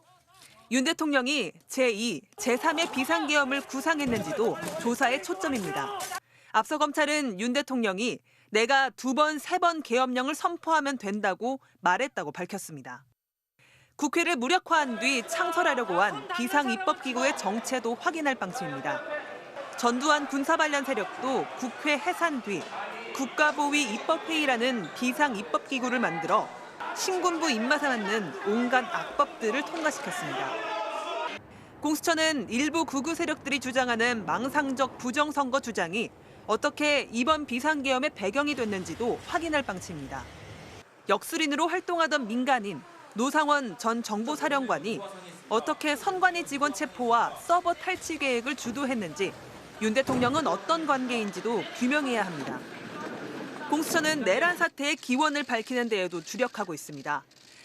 윤 대통령이 제2, 제3의 비상계엄을 구상했는지도 조사의 초점입니다. 앞서 검찰은 윤 대통령이 내가 2번, 3번 계엄령을 선포하면 된다고 말했다고 밝혔습니다. 국회를 무력화한 뒤 창설하려고 한 비상입법기구의 정체도 확인할 방침입니다. 전두환 군사반란 세력도 국회 해산 뒤 국가보위 입법회의라는 비상입법기구를 만들어 신군부 입맛에 맞는 온갖 악법들을 통과시켰습니다. 공수처는 일부 극우 세력들이 주장하는 망상적 부정선거 주장이 어떻게 이번 비상계엄의 배경이 됐는지도 확인할 방침입니다. 역술인으로 활동하던 민간인 노상원 전 정보사령관이 어떻게 선관위 직원 체포와 서버 탈취 계획을 주도했는지 윤 대통령은 어떤 관계인지도 규명해야 합니다. 공수처는 내란 사태의 기원을 밝히는 데에도 주력하고 있습니다.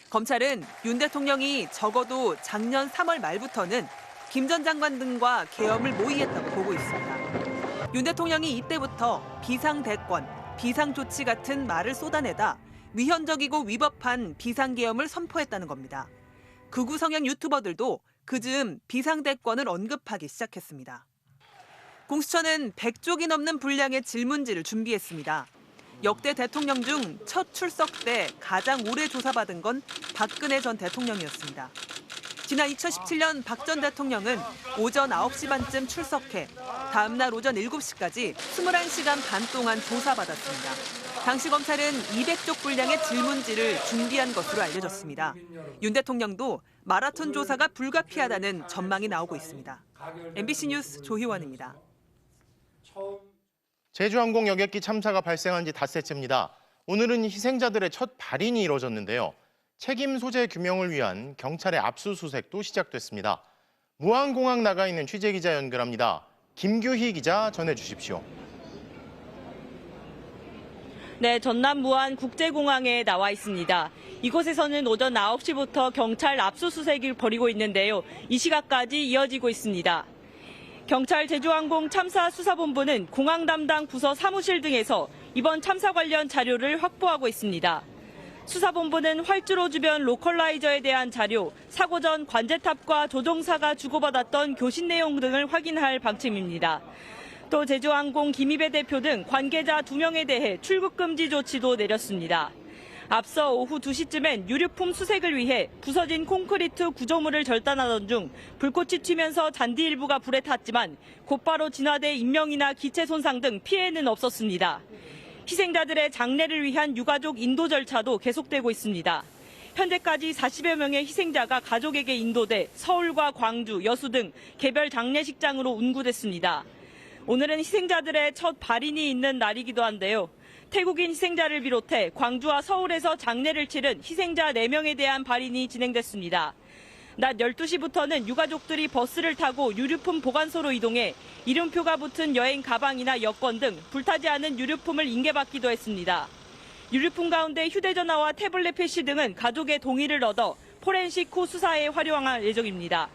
검찰은 윤 대통령이 적어도 작년 3월 말부터는 김 전 장관 등과 계엄을 모의했다고 보고 있습니다. 윤 대통령이 이때부터 비상대권, 비상조치 같은 말을 쏟아내다 위헌적이고 위법한 비상계엄을 선포했다는 겁니다. 극우 성향 유튜버들도 그즈음 비상대권을 언급하기 시작했습니다. 공수처는 100쪽이 넘는 분량의 질문지를 준비했습니다. 역대 대통령 중 첫 출석 때 가장 오래 조사받은 건 박근혜 전 대통령이었습니다. 지난 2017년 박 전 대통령은 오전 9시 반쯤 출석해 다음 날 오전 7시까지 21시간 반 동안 조사받았습니다. 당시 검찰은 200쪽 분량의 질문지를 준비한 것으로 알려졌습니다. 윤 대통령도 마라톤 조사가 불가피하다는 전망이 나오고 있습니다. MBC 뉴스 조희원입니다. 제주항공 여객기 참사가 발생한 지 닷새째입니다. 오늘은 희생자들의 첫 발인이 이뤄졌는데요. 책임 소재 규명을 위한 경찰의 압수수색도 시작됐습니다. 무안공항 나가 있는 취재기자 연결합니다. 김규희 기자 전해주십시오. 네, 전남 무안 국제공항에 나와 있습니다. 이곳에서는 오전 9시부터 경찰 압수수색을 벌이고 있는데요. 이 시각까지 이어지고 있습니다. 경찰 제주항공 참사 수사본부는 공항 담당 부서 사무실 등에서 이번 참사 관련 자료를 확보하고 있습니다. 수사본부는 활주로 주변 로컬라이저에 대한 자료, 사고 전 관제탑과 조종사가 주고받았던 교신 내용 등을 확인할 방침입니다. 또 제주항공 김희배 대표 등 관계자 2명에 대해 출국 금지 조치도 내렸습니다. 앞서 오후 2시쯤엔 유류품 수색을 위해 부서진 콘크리트 구조물을 절단하던 중 불꽃이 튀면서 잔디 일부가 불에 탔지만 곧바로 진화돼 인명이나 기체 손상 등 피해는 없었습니다. 희생자들의 장례를 위한 유가족 인도 절차도 계속되고 있습니다. 현재까지 40여 명의 희생자가 가족에게 인도돼 서울과 광주, 여수 등 개별 장례식장으로 운구됐습니다. 오늘은 희생자들의 첫 발인이 있는 날이기도 한데요. 태국인 희생자를 비롯해 광주와 서울에서 장례를 치른 희생자 4명에 대한 발인이 진행됐습니다. 낮 12시부터는 유가족들이 버스를 타고 유류품 보관소로 이동해 이름표가 붙은 여행 가방이나 여권 등 불타지 않은 유류품을 인계받기도 했습니다. 유류품 가운데 휴대전화와 태블릿 PC 등은 가족의 동의를 얻어 포렌식 후 수사에 활용할 예정입니다.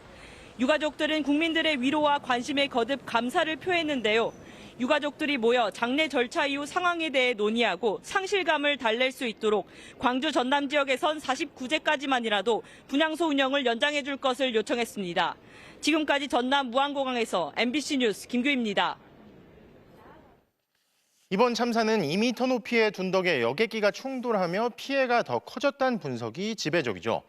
유가족들은 국민들의 위로와 관심에 거듭 감사를 표했는데요. 유가족들이 모여 장례 절차 이후 상황에 대해 논의하고 상실감을 달랠 수 있도록 광주 전남 지역에선 49제까지만이라도 분향소 운영을 연장해 줄 것을 요청했습니다. 지금까지 전남 무안공항에서 MBC 뉴스 김규희입니다. 이번 참사는 2m 높이의 둔덕에 여객기가 충돌하며 피해가 더 커졌다는 분석이 지배적이죠.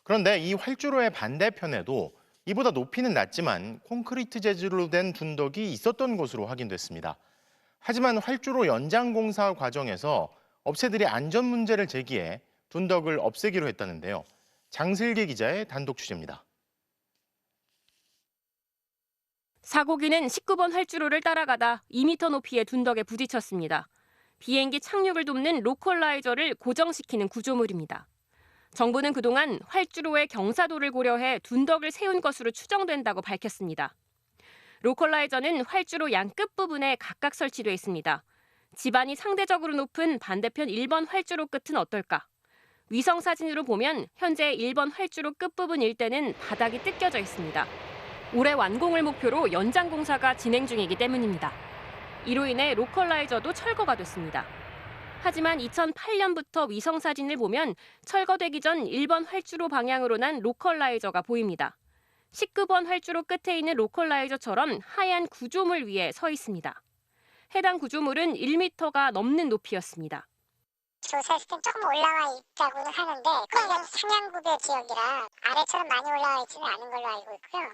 그런데 이 활주로의 반대편에도 이보다 높이는 낮지만 콘크리트 재질로 된 둔덕이 있었던 것으로 확인됐습니다. 하지만 활주로 연장 공사 과정에서 업체들이 안전 문제를 제기해 둔덕을 없애기로 했다는데요. 장슬기 기자의 단독 취재입니다. 사고기는 19번 활주로를 따라가다 2m 높이의 둔덕에 부딪혔습니다. 비행기 착륙을 돕는 로컬라이저를 고정시키는 구조물입니다. 정부는 그동안 활주로의 경사도를 고려해 둔덕을 세운 것으로 추정된다고 밝혔습니다. 로컬라이저는 활주로 양 끝부분에 각각 설치돼 있습니다. 지반이 상대적으로 높은 반대편 1번 활주로 끝은 어떨까? 위성 사진으로 보면 현재 1번 활주로 끝부분 일대는 바닥이 뜯겨져 있습니다. 올해 완공을 목표로 연장 공사가 진행 중이기 때문입니다. 이로 인해 로컬라이저도 철거가 됐습니다. 하지만 2008년부터 위성 사진을 보면 철거되기 전 1번 활주로 방향으로 난 로컬라이저가 보입니다. 19번 활주로 끝에 있는 로컬라이저처럼 하얀 구조물 위에 서 있습니다. 해당 구조물은 1m가 넘는 높이였습니다. 조사했을 땐 조금 올라와 있다고는 하는데 거기가 상향구배 지역이라 아래처럼 많이 올라와 있지는 않은 걸로 알고 있고요.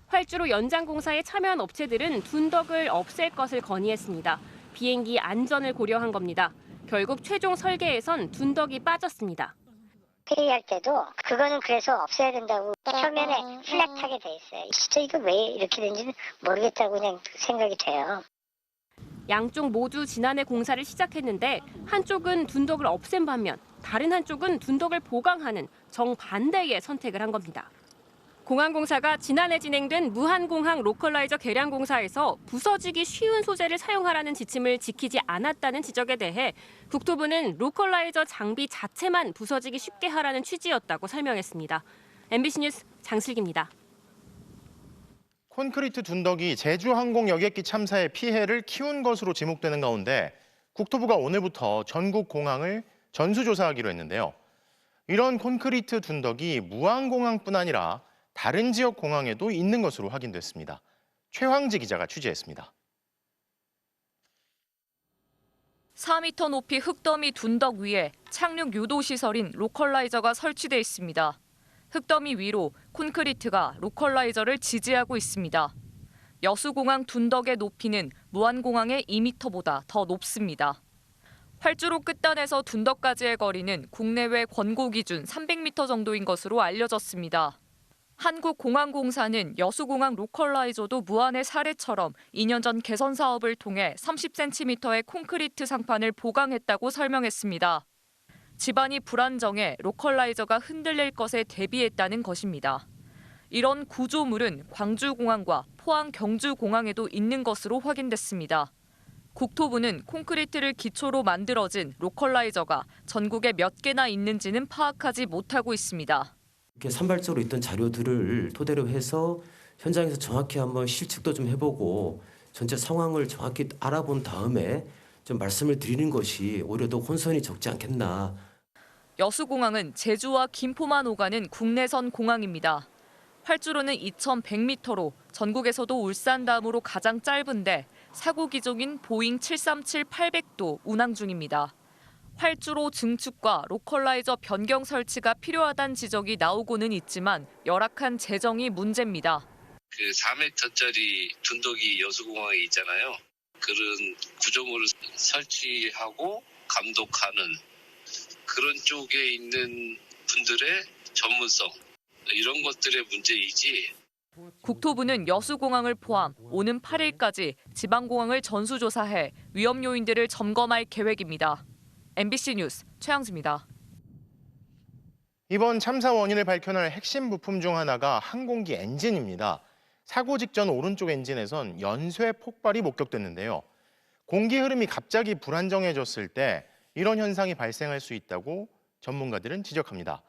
활주로 연장 공사에 참여한 업체들은 둔덕을 없앨 것을 건의했습니다. 비행기 안전을 고려한 겁니다. 결국 최종 설계에선 둔덕이 빠졌습니다. 회의할 때도 그거는 그래서 없애야 된다고 표면에 플랫하게 돼 있어요. 진짜 이거 왜 이렇게 된지는 모르겠다고 그냥 생각이 돼요. 양쪽 모두 지난해 공사를 시작했는데 한쪽은 둔덕을 없앤 반면 다른 한쪽은 둔덕을 보강하는 정반대의 선택을 한 겁니다. 공항공사가 지난해 진행된 무안공항 로컬라이저 개량 공사에서 부서지기 쉬운 소재를 사용하라는 지침을 지키지 않았다는 지적에 대해 국토부는 로컬라이저 장비 자체만 부서지기 쉽게 하라는 취지였다고 설명했습니다. MBC 뉴스 장슬기입니다. 콘크리트 둔덕이 제주항공 여객기 참사의 피해를 키운 것으로 지목되는 가운데 국토부가 오늘부터 전국 공항을 전수조사하기로 했는데요. 이런 콘크리트 둔덕이 무안공항뿐 아니라 다른 지역 공항에도 있는 것으로 확인됐습니다. 최황지 기자가 취재했습니다. 4m 높이 흙더미 둔덕 위에 착륙 유도 시설인 로컬라이저가 설치돼 있습니다. 흙더미 위로 콘크리트가 로컬라이저를 지지하고 있습니다. 여수공항 둔덕의 높이는 무안공항의 2m보다 더 높습니다. 활주로 끝단에서 둔덕까지의 거리는 국내외 권고 기준 300m 정도인 것으로 알려졌습니다. 한국공항공사는 여수공항 로컬라이저도 무안의 사례처럼 2년 전 개선 사업을 통해 30cm의 콘크리트 상판을 보강했다고 설명했습니다. 집안이 불안정해 로컬라이저가 흔들릴 것에 대비했다는 것입니다. 이런 구조물은 광주공항과 포항 경주공항에도 있는 것으로 확인됐습니다. 국토부는 콘크리트를 기초로 만들어진 로컬라이저가 전국에 몇 개나 있는지는 파악하지 못하고 있습니다. 이렇게 산발적으로 있던 자료들을 토대로 해서 현장에서 정확히 한번 실측도 좀 해보고 전체 상황을 정확히 알아본 다음에 좀 말씀을 드리는 것이 오히려 더 혼선이 적지 않겠나. 여수공항은 제주와 김포만 오가는 국내선 공항입니다. 활주로는 2,100m로 전국에서도 울산 다음으로 가장 짧은데 사고 기종인 보잉 737-800도 운항 중입니다. 활주로 증축과 로컬라이저 변경 설치가 필요하다는 지적이 나오고는 있지만 열악한 재정이 문제입니다. 그 4m짜리 둔덕이 여수공항에 있잖아요. 그런 구조물을 설치하고 감독하는 그런 쪽에 있는 분들의 전문성 이런 것들의 문제이지. 국토부는 여수공항을 포함 오는 8일까지 지방공항을 전수조사해 위험 요인들을 점검할 계획입니다. MBC 뉴스 최양수입니다. 이번 참사 원인을 밝혀낼 핵심 부품 중 하나가 항공기 엔진입니다. 사고 직전 오른쪽 엔진에선 연쇄 폭발이 목격됐는데요. 공기 흐름이 갑자기 불안정해졌을 때 이런 현상이 발생할 수 있다고 전문가들은 지적합니다.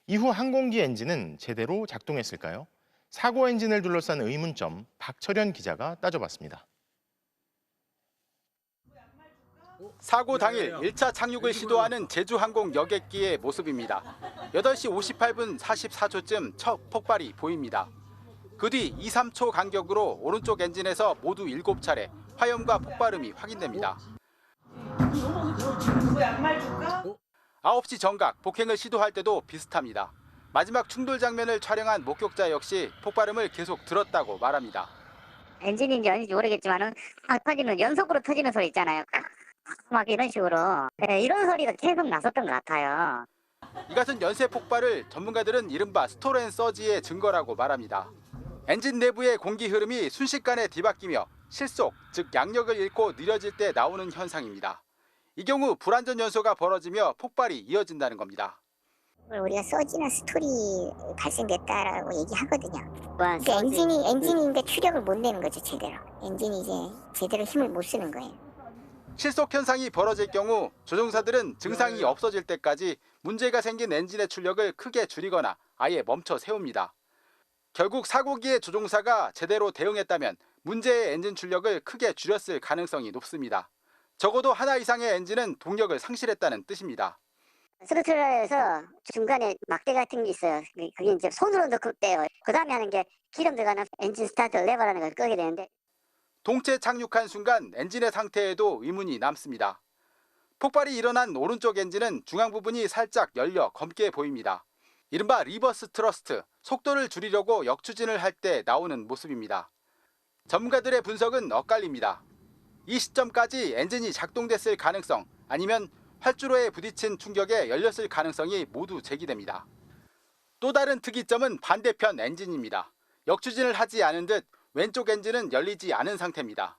이후 항공기 엔진은 제대로 작동했을까요? 사고 엔진을 둘러싼 의문점 박철현 기자가 따져봤습니다. 사고 당일 1차 착륙을 시도하는 제주항공 여객기의 모습입니다. 8시 58분 44초쯤 첫 폭발이 보입니다. 그 뒤 2, 3초 간격으로 오른쪽 엔진에서 모두 7차례 화염과 폭발음이 확인됩니다. 9시 정각 복행을 시도할 때도 비슷합니다. 마지막 충돌 장면을 촬영한 목격자 역시 폭발음을 계속 들었다고 말합니다. 엔진인지 아닌지 모르겠지만은 터지면 연속으로 터지는 소리 있잖아요. 막 이런 식으로 이런 소리가 계속 났었던 것 같아요. 이 같은 연쇄 폭발을 전문가들은 이른바 스톨 앤 서지의 증거라고 말합니다. 엔진 내부의 공기 흐름이 순식간에 뒤바뀌며 실속, 즉 양력을 잃고 느려질 때 나오는 현상입니다. 이 경우 불안전 연소가 벌어지며 폭발이 이어진다는 겁니다. 우리가 서지나 스톨이 발생됐다라고 얘기하거든요. 그러니까 엔진인데 추력을 못 내는 거죠, 제대로. 엔진이 이제 제대로 힘을 못 쓰는 거예요. 실속 현상이 벌어질 경우 조종사들은 증상이 없어질 때까지 문제가 생긴 엔진의 출력을 크게 줄이거나 아예 멈춰 세웁니다. 결국 사고기의 조종사가 제대로 대응했다면 문제의 엔진 출력을 크게 줄였을 가능성이 높습니다. 적어도 하나 이상의 엔진은 동력을 상실했다는 뜻입니다. 스로틀러에서 중간에 막대 같은 게 있어요. 그게 이제 손으로 넣고 떼요. 그 다음에 하는 게 기름 들어가는 엔진 스타트 레버라는 걸 끄게 되는데 동체 착륙한 순간 엔진의 상태에도 의문이 남습니다. 폭발이 일어난 오른쪽 엔진은 중앙 부분이 살짝 열려 검게 보입니다. 이른바 리버스 트러스트, 속도를 줄이려고 역추진을 할 때 나오는 모습입니다. 전문가들의 분석은 엇갈립니다. 이 시점까지 엔진이 작동됐을 가능성 아니면 활주로에 부딪힌 충격에 열렸을 가능성이 모두 제기됩니다. 또 다른 특이점은 반대편 엔진입니다. 역추진을 하지 않은 듯 왼쪽 엔진은 열리지 않은 상태입니다.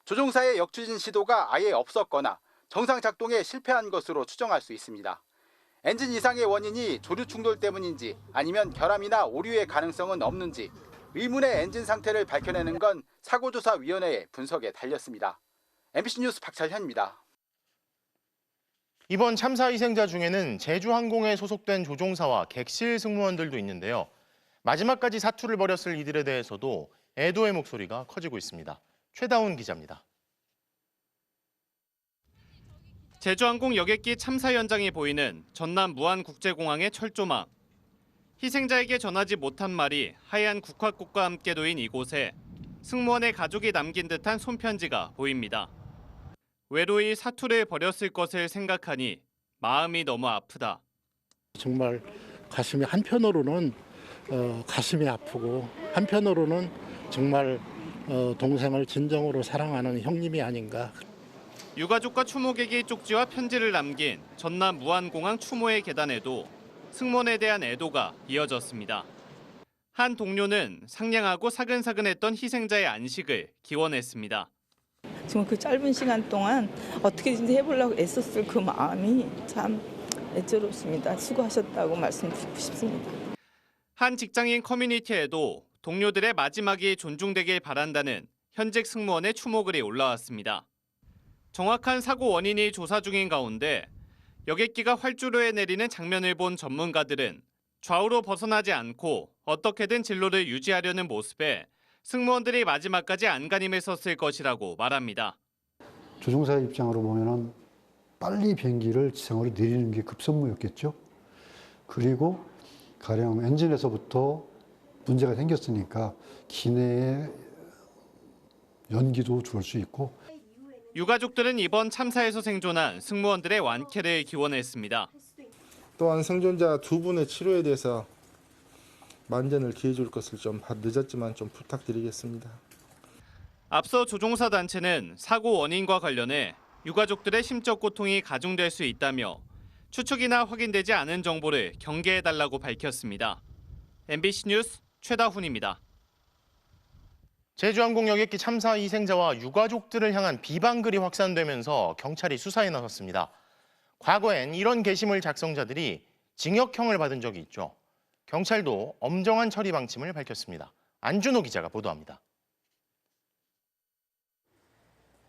조종사의 역추진 시도가 아예 없었거나 정상 작동에 실패한 것으로 추정할 수 있습니다. 엔진 이상의 원인이 조류 충돌 때문인지 아니면 결함이나 오류의 가능성은 없는지 의문의 엔진 상태를 밝혀내는 건 사고조사위원회의 분석에 달렸습니다. MBC 뉴스 박철현입니다. 이번 참사 희생자 중에는 제주항공에 소속된 조종사와 객실 승무원들도 있는데요. 마지막까지 사투를 벌였을 이들에 대해서도 애도의 목소리가 커지고 있습니다. 최다운 기자입니다. 제주항공 여객기 참사 현장에 보이는 전남 무안국제공항의 철조망. 희생자에게 전하지 못한 말이 하얀 국화꽃과 함께 놓인 이곳에 승무원의 가족이 남긴 듯한 손편지가 보입니다. 외로이 사투를 벌였을 것을 생각하니 마음이 너무 아프다. 정말 가슴이 한편으로는 가슴이 아프고 한편으로는 정말 동생을 진정으로 사랑하는 형님이 아닌가. 유가족과 추모객이 쪽지와 편지를 남긴 전남 무안공항 추모의 계단에도 승무원에 대한 애도가 이어졌습니다. 한 동료는 상냥하고 사근사근했던 희생자의 안식을 기원했습니다. 정말 그 짧은 시간 동안 어떻게든지 해보려고 애썼을 그 마음이 참 애처롭습니다. 수고하셨다고 말씀드리고 싶습니다. 한 직장인 커뮤니티에도 동료들의 마지막이 존중되길 바란다는 현직 승무원의 추모글이 올라왔습니다. 정확한 사고 원인이 조사 중인 가운데 여객기가 활주로에 내리는 장면을 본 전문가들은 좌우로 벗어나지 않고 어떻게든 진로를 유지하려는 모습에 승무원들이 마지막까지 안간힘을 썼을 것이라고 말합니다. 조종사의 입장으로 보면은 빨리 비행기를 지상으로 내리는 게 급선무였겠죠. 그리고 가령 엔진에서부터 문제가 생겼으니까 기내에 연기도 줄 수 있고. 유가족들은 이번 참사에서 생존한 승무원들의 완쾌를 기원했습니다. 또한 생존자 2분의 치료에 대해서 만전을 기해 줄 것을 좀 늦었지만 좀 부탁드리겠습니다. 앞서 조종사 단체는 사고 원인과 관련해 유가족들의 심적 고통이 가중될 수 있다며 추측이나 확인되지 않은 정보를 경계해달라고 밝혔습니다. MBC 뉴스 최다훈입니다. 제주항공 여객기 참사 희생자와 유가족들을 향한 비방글이 확산되면서 경찰이 수사에 나섰습니다. 과거엔 이런 게시물 작성자들이 징역형을 받은 적이 있죠. 경찰도 엄정한 처리 방침을 밝혔습니다. 안준호 기자가 보도합니다.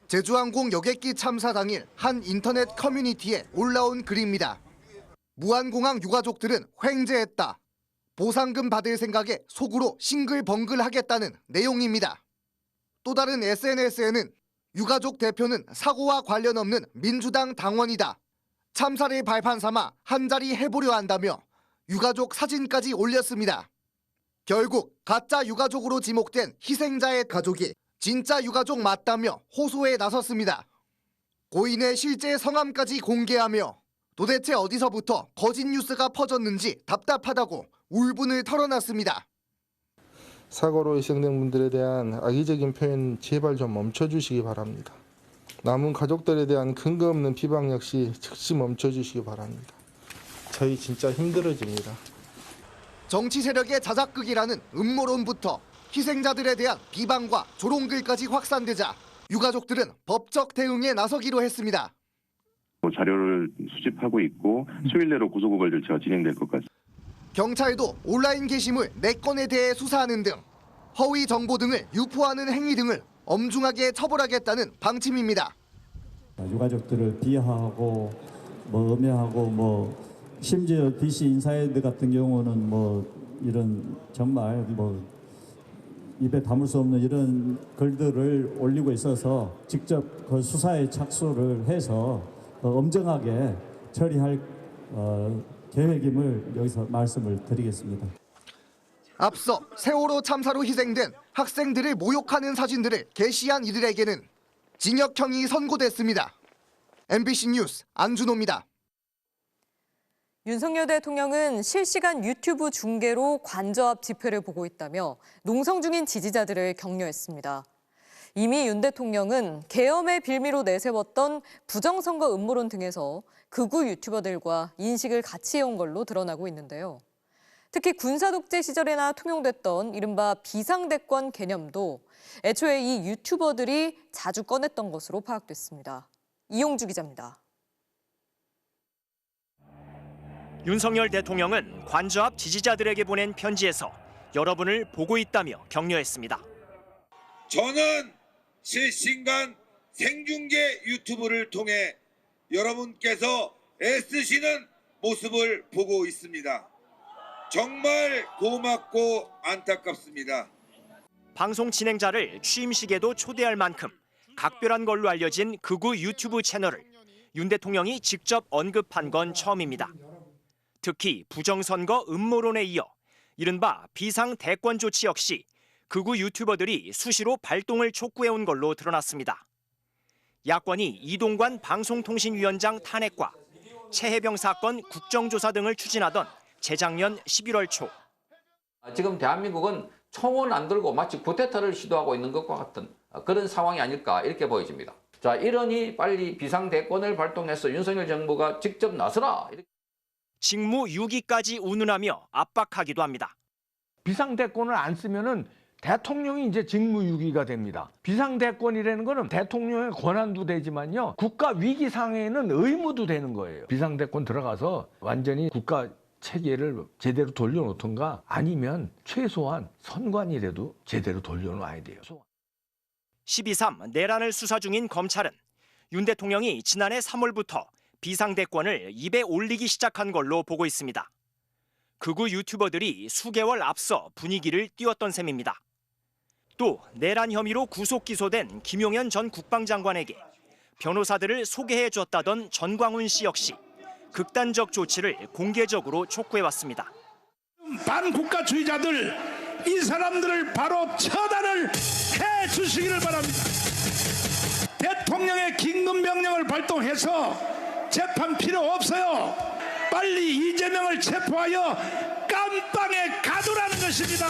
제주항공 여객기 참사 당일 한 인터넷 커뮤니티에 올라온 글입니다. 무안공항 유가족들은 횡재했다. 보상금 받을 생각에 속으로 싱글벙글하겠다는 내용입니다. 또 다른 SNS에는 유가족 대표는 사고와 관련 없는 민주당 당원이다. 참사를 발판 삼아 한자리 해보려 한다며 유가족 사진까지 올렸습니다. 결국 가짜 유가족으로 지목된 희생자의 가족이 진짜 유가족 맞다며 호소에 나섰습니다. 고인의 실제 성함까지 공개하며 도대체 어디서부터 거짓 뉴스가 퍼졌는지 답답하다고 울분을 털어놨습니다. 사고로 희생된 분들에 대한 악의적인 표현 제발 좀 멈춰주시기 바랍니다. 남은 가족들에 대한 근거 없는 비방 역시 즉시 멈춰주시기 바랍니다. 저희 진짜 힘들어집니다. 정치 세력의 자작극이라는 음모론부터 희생자들에 대한 비방과 조롱글까지 확산되자 유가족들은 법적 대응에 나서기로 했습니다. 자료를 수집하고 있고 수일 내로 구속고발 절차가 진행될 것 같습니다. 경찰도 온라인 게시물 4건에 대해 수사하는 등 허위 정보 등을 유포하는 행위 등을 엄중하게 처벌하겠다는 방침입니다. 유가족들을 비하하고 음해하고 심지어 DC 인사이드 같은 경우는 이런 정말 입에 담을 수 없는 이런 글들을 올리고 있어서 직접 그 수사에 착수를 해서 엄정하게 처리할 계획임을 여기서 말씀을 드리겠습니다. 앞서 세월호 참사로 희생된 학생들을 모욕하는 사진들을 게시한 이들에게는 징역형이 선고됐습니다. MBC 뉴스 안준호입니다. 윤석열 대통령은 실시간 유튜브 중계로 관저 앞 집회를 보고 있다며 농성 중인 지지자들을 격려했습니다. 이미 윤 대통령은 계엄의 빌미로 내세웠던 부정선거 음모론 등에서 극우 유튜버들과 인식을 같이 해온 걸로 드러나고 있는데요. 특히 군사독재 시절에나 통용됐던 이른바 비상대권 개념도 애초에 이 유튜버들이 자주 꺼냈던 것으로 파악됐습니다. 이용주 기자입니다. 윤석열 대통령은 관저 앞 지지자들에게 보낸 편지에서 여러분을 보고 있다며 격려했습니다. 저는 실시간 생중계 유튜브를 통해 여러분께서 애쓰시는 모습을 보고 있습니다. 정말 고맙고 안타깝습니다. 방송 진행자를 취임식에도 초대할 만큼 각별한 걸로 알려진 극우 유튜브 채널을 윤 대통령이 직접 언급한 건 처음입니다. 특히 부정선거 음모론에 이어 이른바 비상대권 조치 역시 극우 유튜버들이 수시로 발동을 촉구해온 걸로 드러났습니다. 야권이 이동관 방송통신위원장 탄핵과 최혜병 사건 국정조사 등을 추진하던 재작년 11월 초 지금 대한민국은 총은 안 들고 마치 쿠데타를 시도하고 있는 것과 같은 그런 상황이 아닐까 이렇게 보여집니다. 자, 이러니 빨리 비상대권을 발동해서 윤석열 정부가 직접 나서라. 직무 유기까지 운운하며 압박하기도 합니다. 비상대권을 안 쓰면은 대통령이 이제 직무유기가 됩니다. 비상대권이라는 거는 대통령의 권한도 되지만요. 국가 위기 상황에는 의무도 되는 거예요. 비상대권 들어가서 완전히 국가 체계를 제대로 돌려놓던가 아니면 최소한 선관이라도 제대로 돌려놔야 돼요. 12.3 내란을 수사 중인 검찰은 윤 대통령이 지난해 3월부터 비상대권을 입에 올리기 시작한 걸로 보고 있습니다. 극우 유튜버들이 수개월 앞서 분위기를 띄웠던 셈입니다. 또 내란 혐의로 구속 기소된 김용현 전 국방장관에게 변호사들을 소개해 줬다던 전광훈 씨 역시 극단적 조치를 공개적으로 촉구해왔습니다. 반국가주의자들 이 사람들을 바로 처단을 해 주시기를 바랍니다. 대통령의 긴급명령을 발동해서 재판 필요 없어요. 빨리 이재명을 체포하여 깜빵에 가두라는 것입니다.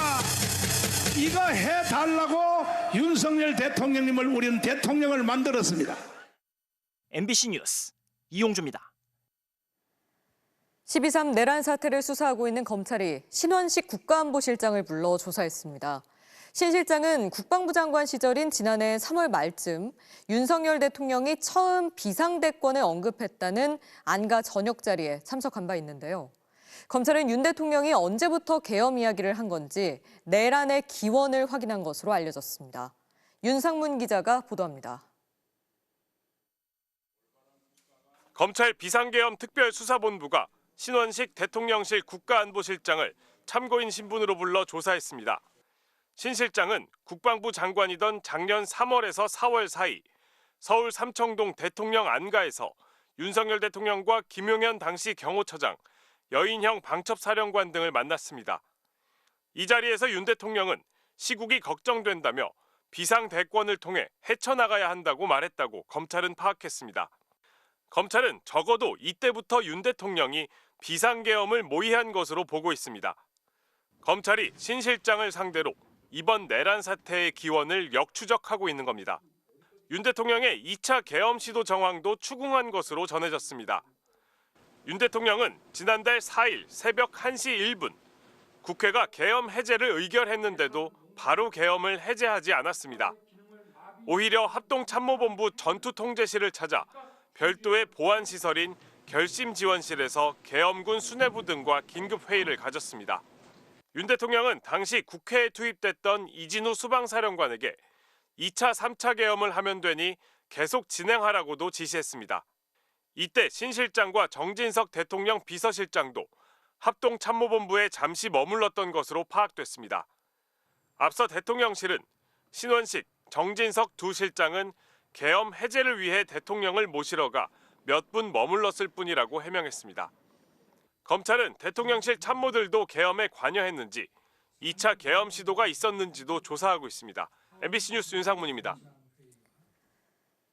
이거 해달라고 윤석열 대통령님을 우리는 대통령을 만들었습니다. MBC 뉴스 이용주입니다. 12.3 내란 사태를 수사하고 있는 검찰이 신원식 국가안보실장을 불러 조사했습니다. 신 실장은 국방부 장관 시절인 지난해 3월 말쯤 윤석열 대통령이 처음 비상대권을 언급했다는 안가 저녁 자리에 참석한 바 있는데요. 검찰은 윤 대통령이 언제부터 계엄 이야기를 한 건지 내란의 기원을 확인한 것으로 알려졌습니다. 윤상문 기자가 보도합니다. 검찰 비상계엄 특별수사본부가 신원식 대통령실 국가안보실장을 참고인 신분으로 불러 조사했습니다. 신 실장은 국방부 장관이던 작년 3월에서 4월 사이 서울 삼청동 대통령 안가에서 윤석열 대통령과 김용현 당시 경호처장, 여인형 방첩사령관 등을 만났습니다. 이 자리에서 윤 대통령은 시국이 걱정된다며 비상대권을 통해 헤쳐나가야 한다고 말했다고 검찰은 파악했습니다. 검찰은 적어도 이때부터 윤 대통령이 비상계엄을 모의한 것으로 보고 있습니다. 검찰이 신 실장을 상대로 이번 내란 사태의 기원을 역추적하고 있는 겁니다. 윤 대통령의 2차 계엄 시도 정황도 추궁한 것으로 전해졌습니다. 윤 대통령은 지난달 4일 새벽 1시 1분 국회가 계엄 해제를 의결했는데도 바로 계엄을 해제하지 않았습니다. 오히려 합동참모본부 전투통제실을 찾아 별도의 보안시설인 결심지원실에서 계엄군 수뇌부 등과 긴급회의를 가졌습니다. 윤 대통령은 당시 국회에 투입됐던 이진우 수방사령관에게 2차, 3차 계엄을 하면 되니 계속 진행하라고도 지시했습니다. 이때 신 실장과 정진석 대통령 비서실장도 합동참모본부에 잠시 머물렀던 것으로 파악됐습니다. 앞서 대통령실은 신원식, 정진석 두 실장은 계엄 해제를 위해 대통령을 모시러 가 몇 분 머물렀을 뿐이라고 해명했습니다. 검찰은 대통령실 참모들도 계엄에 관여했는지 2차 계엄 시도가 있었는지도 조사하고 있습니다. MBC 뉴스 윤상문입니다.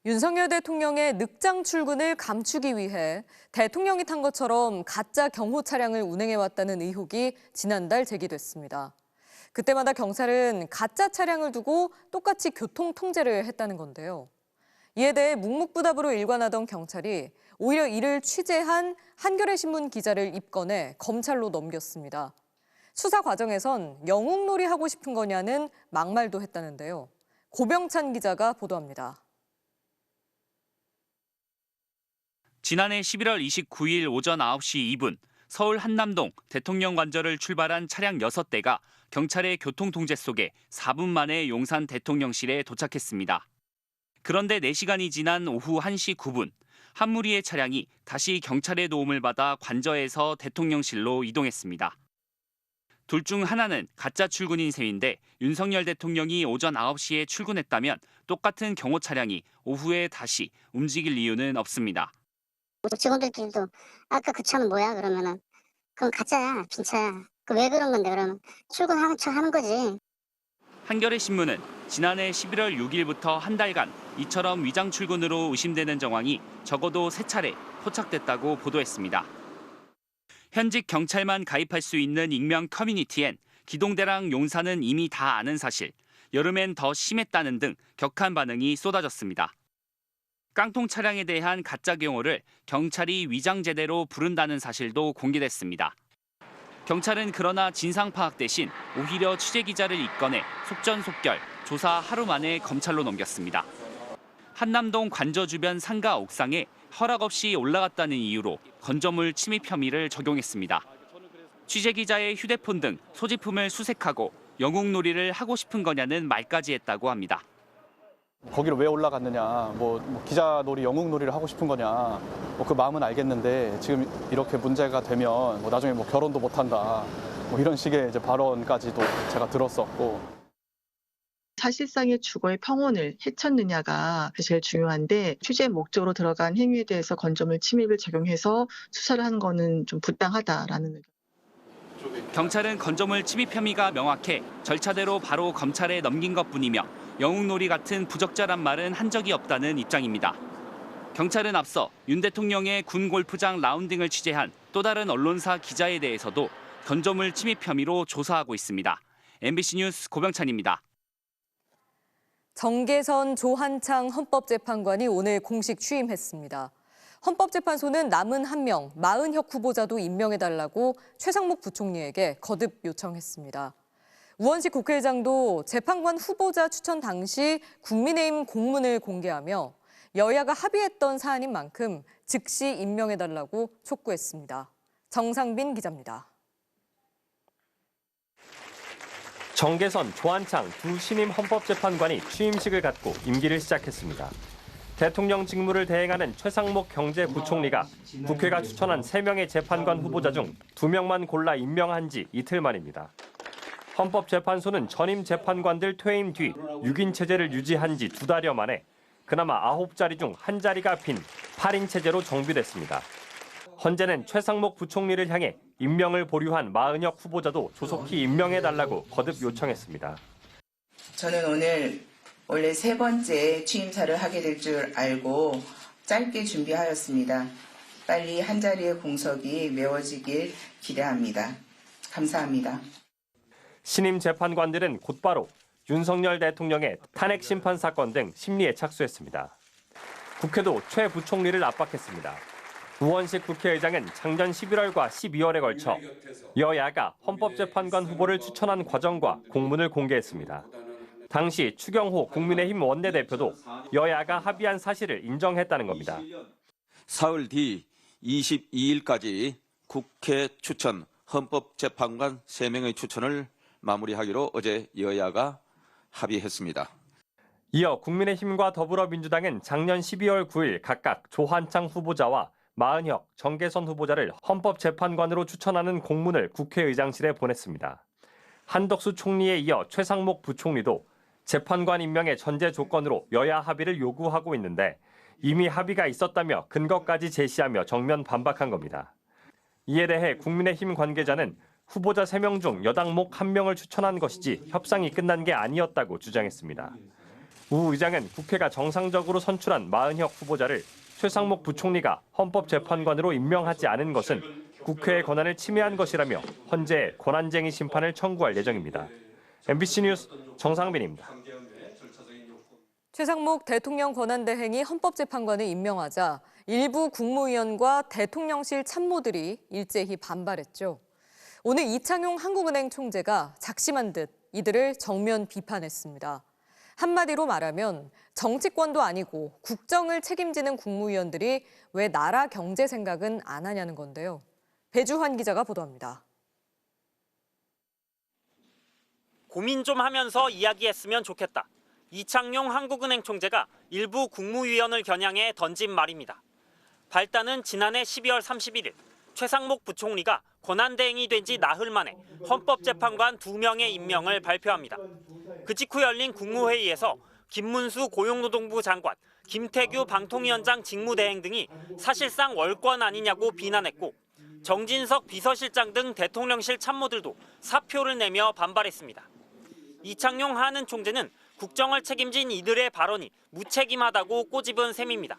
윤석열 대통령의 늑장 출근을 감추기 위해 대통령이 탄 것처럼 가짜 경호 차량을 운행해왔다는 의혹이 지난달 제기됐습니다. 그때마다 경찰은 가짜 차량을 두고 똑같이 교통 통제를 했다는 건데요. 이에 대해 묵묵부답으로 일관하던 경찰이 오히려 이를 취재한 한겨레 신문 기자를 입건해 검찰로 넘겼습니다. 수사 과정에선 영웅놀이 하고 싶은 거냐는 막말도 했다는데요. 고병찬 기자가 보도합니다. 지난해 11월 29일 오전 9시 2분 서울 한남동 대통령 관저를 출발한 차량 6대가 경찰의 교통통제 속에 4분 만에 용산 대통령실에 도착했습니다. 그런데 4시간이 지난 오후 1시 9분 한 무리의 차량이 다시 경찰의 도움을 받아 관저에서 대통령실로 이동했습니다. 둘 중 하나는 가짜 출근인 셈인데 윤석열 대통령이 오전 9시에 출근했다면 똑같은 경호 차량이 오후에 다시 움직일 이유는 없습니다. 직원들끼리도 아까 그 차는 뭐야 그러면은 그건 가짜야 빈차야 그 왜 그런 건데 그러면 출근하는 척 하는 거지. 한겨레 신문은 지난해 11월 6일부터 한 달간 이처럼 위장 출근으로 의심되는 정황이 적어도 3차례 포착됐다고 보도했습니다. 현직 경찰만 가입할 수 있는 익명 커뮤니티엔 기동대랑 용사는 이미 다 아는 사실, 여름엔 더 심했다는 등 격한 반응이 쏟아졌습니다. 깡통 차량에 대한 가짜 경호를 경찰이 위장제대로 부른다는 사실도 공개됐습니다. 경찰은 그러나 진상 파악 대신 오히려 취재기자를 이끌어내 속전속결, 조사 하루 만에 검찰로 넘겼습니다. 한남동 관저 주변 상가 옥상에 허락 없이 올라갔다는 이유로 건조물 침입 혐의를 적용했습니다. 취재기자의 휴대폰 등 소지품을 수색하고 영웅놀이를 하고 싶은 거냐는 말까지 했다고 합니다. 거기를 왜 올라갔느냐, 기자놀이, 영웅놀이를 하고 싶은 거냐, 그 마음은 알겠는데 지금 이렇게 문제가 되면 나중에 결혼도 못한다, 이런 식의 이제 발언까지도 제가 들었었고. 사실상의 주거의 평온을 해쳤느냐가 제일 중요한데 취재 목적으로 들어간 행위에 대해서 건조물 침입을 적용해서 수사를 한 거는 좀 부당하다라는 의견. 경찰은 건조물 침입 혐의가 명확해 절차대로 바로 검찰에 넘긴 것뿐이며 영웅놀이 같은 부적절한 말은 한 적이 없다는 입장입니다. 경찰은 앞서 윤 대통령의 군 골프장 라운딩을 취재한 또 다른 언론사 기자에 대해서도 건조물 침입 혐의로 조사하고 있습니다. MBC 뉴스 고병찬입니다. 정계선 조한창 헌법재판관이 오늘 공식 취임했습니다. 헌법재판소는 남은 한 명, 마은혁 후보자도 임명해달라고 최상목 부총리에게 거듭 요청했습니다. 우원식 국회의장도 재판관 후보자 추천 당시 국민의힘 공문을 공개하며 여야가 합의했던 사안인 만큼 즉시 임명해달라고 촉구했습니다. 정상빈 기자입니다. 정계선, 조한창 두 신임 헌법재판관이 취임식을 갖고 임기를 시작했습니다. 대통령 직무를 대행하는 최상목 경제부총리가 국회가 추천한 3명의 재판관 후보자 중 2명만 골라 임명한 지 이틀 만입니다. 헌법재판소는 전임 재판관들 퇴임 뒤 6인 체제를 유지한 지 2달여 만에 그나마 9자리 중 1자리가 빈 8인 체제로 정비됐습니다. 헌재는 최상목 부총리를 향해 임명을 보류한 마은혁 후보자도 조속히 임명해달라고 거듭 요청했습니다. 저는 오늘 원래 3번째 취임사를 하게 될 줄 알고 짧게 준비하였습니다. 빨리 한 자리의 공석이 메워지길 기대합니다. 감사합니다. 신임 재판관들은 곧바로 윤석열 대통령의 탄핵 심판 사건 등 심리에 착수했습니다. 국회도 최 부총리를 압박했습니다. 우원식 국회의장은 작년 11월과 12월에 걸쳐 여야가 헌법재판관 후보를 추천한 과정과 공문을 공개했습니다. 당시 추경호 국민의힘 원내대표도 여야가 합의한 사실을 인정했다는 겁니다. 사흘 뒤 22일까지 국회 추천 헌법재판관 3명의 추천을 마무리하기로 어제 여야가 합의했습니다. 이어 국민의힘과 더불어민주당은 작년 12월 9일 각각 조한창 후보자와 마은혁, 정계선 후보자를 헌법재판관으로 추천하는 공문을 국회의장실에 보냈습니다. 한덕수 총리에 이어 최상목 부총리도 재판관 임명의 전제 조건으로 여야 합의를 요구하고 있는데 이미 합의가 있었다며 근거까지 제시하며 정면 반박한 겁니다. 이에 대해 국민의힘 관계자는 후보자 3명 중 여당목 1명을 추천한 것이지 협상이 끝난 게 아니었다고 주장했습니다. 우 의장은 국회가 정상적으로 선출한 마은혁 후보자를 최상목 부총리가 헌법재판관으로 임명하지 않은 것은 국회의 권한을 침해한 것이라며 헌재에 권한쟁의 심판을 청구할 예정입니다. MBC 뉴스 정상빈입니다. 최상목 대통령 권한대행이 헌법재판관을 임명하자 일부 국무위원과 대통령실 참모들이 일제히 반발했죠. 오늘 이창용 한국은행 총재가 작심한 듯 이들을 정면 비판했습니다. 한마디로 말하면 정치권도 아니고 국정을 책임지는 국무위원들이 왜 나라 경제 생각은 안 하냐는 건데요. 배주환 기자가 보도합니다. 고민 좀 하면서 이야기했으면 좋겠다. 이창용 한국은행 총재가 일부 국무위원을 겨냥해 던진 말입니다. 발단은 지난해 12월 31일 최상목 부총리가 권한대행이 된 지 나흘 만에 헌법재판관 2명의 임명을 발표합니다. 그 직후 열린 국무회의에서 김문수 고용노동부 장관, 김태규 방통위원장 직무대행 등이 사실상 월권 아니냐고 비난했고 정진석 비서실장 등 대통령실 참모들도 사표를 내며 반발했습니다. 이창용 한은 총재는 국정을 책임진 이들의 발언이 무책임하다고 꼬집은 셈입니다.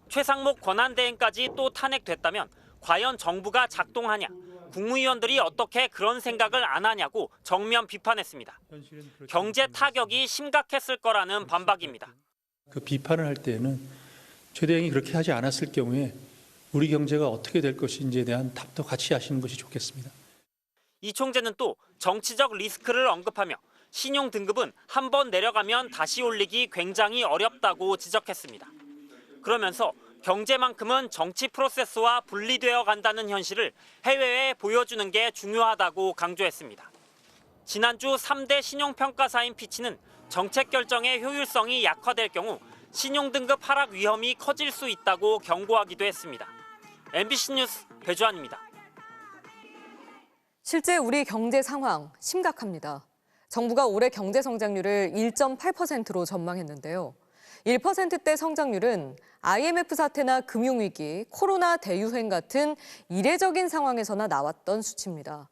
최상목 권한대행까지 또 탄핵됐다면 과연 정부가 작동하냐, 국무위원들이 어떻게 그런 생각을 안 하냐고 정면 비판했습니다. 경제 타격이 심각했을 거라는 반박입니다. 그 비판을 할 때에는 최 대행이 그렇게 하지 않았을 경우에 우리 경제가 어떻게 될 것인지에 대한 답도 같이 하시는 것이 좋겠습니다. 이 총재는 또 정치적 리스크를 언급하며 신용 등급은 한 번 내려가면 다시 올리기 굉장히 어렵다고 지적했습니다. 그러면서 경제만큼은 정치 프로세스와 분리되어 간다는 현실을 해외에 보여주는 게 중요하다고 강조했습니다. 지난주 3대 신용평가사인 피치는 정책 결정의 효율성이 약화될 경우 신용등급 하락 위험이 커질 수 있다고 경고하기도 했습니다. MBC 뉴스 배주환입니다. 실제 우리 경제 상황 심각합니다. 정부가 올해 경제 성장률을 1.8%로 전망했는데요. 1%대 성장률은 IMF 사태나 금융위기, 코로나 대유행 같은 이례적인 상황에서나 나왔던 수치입니다.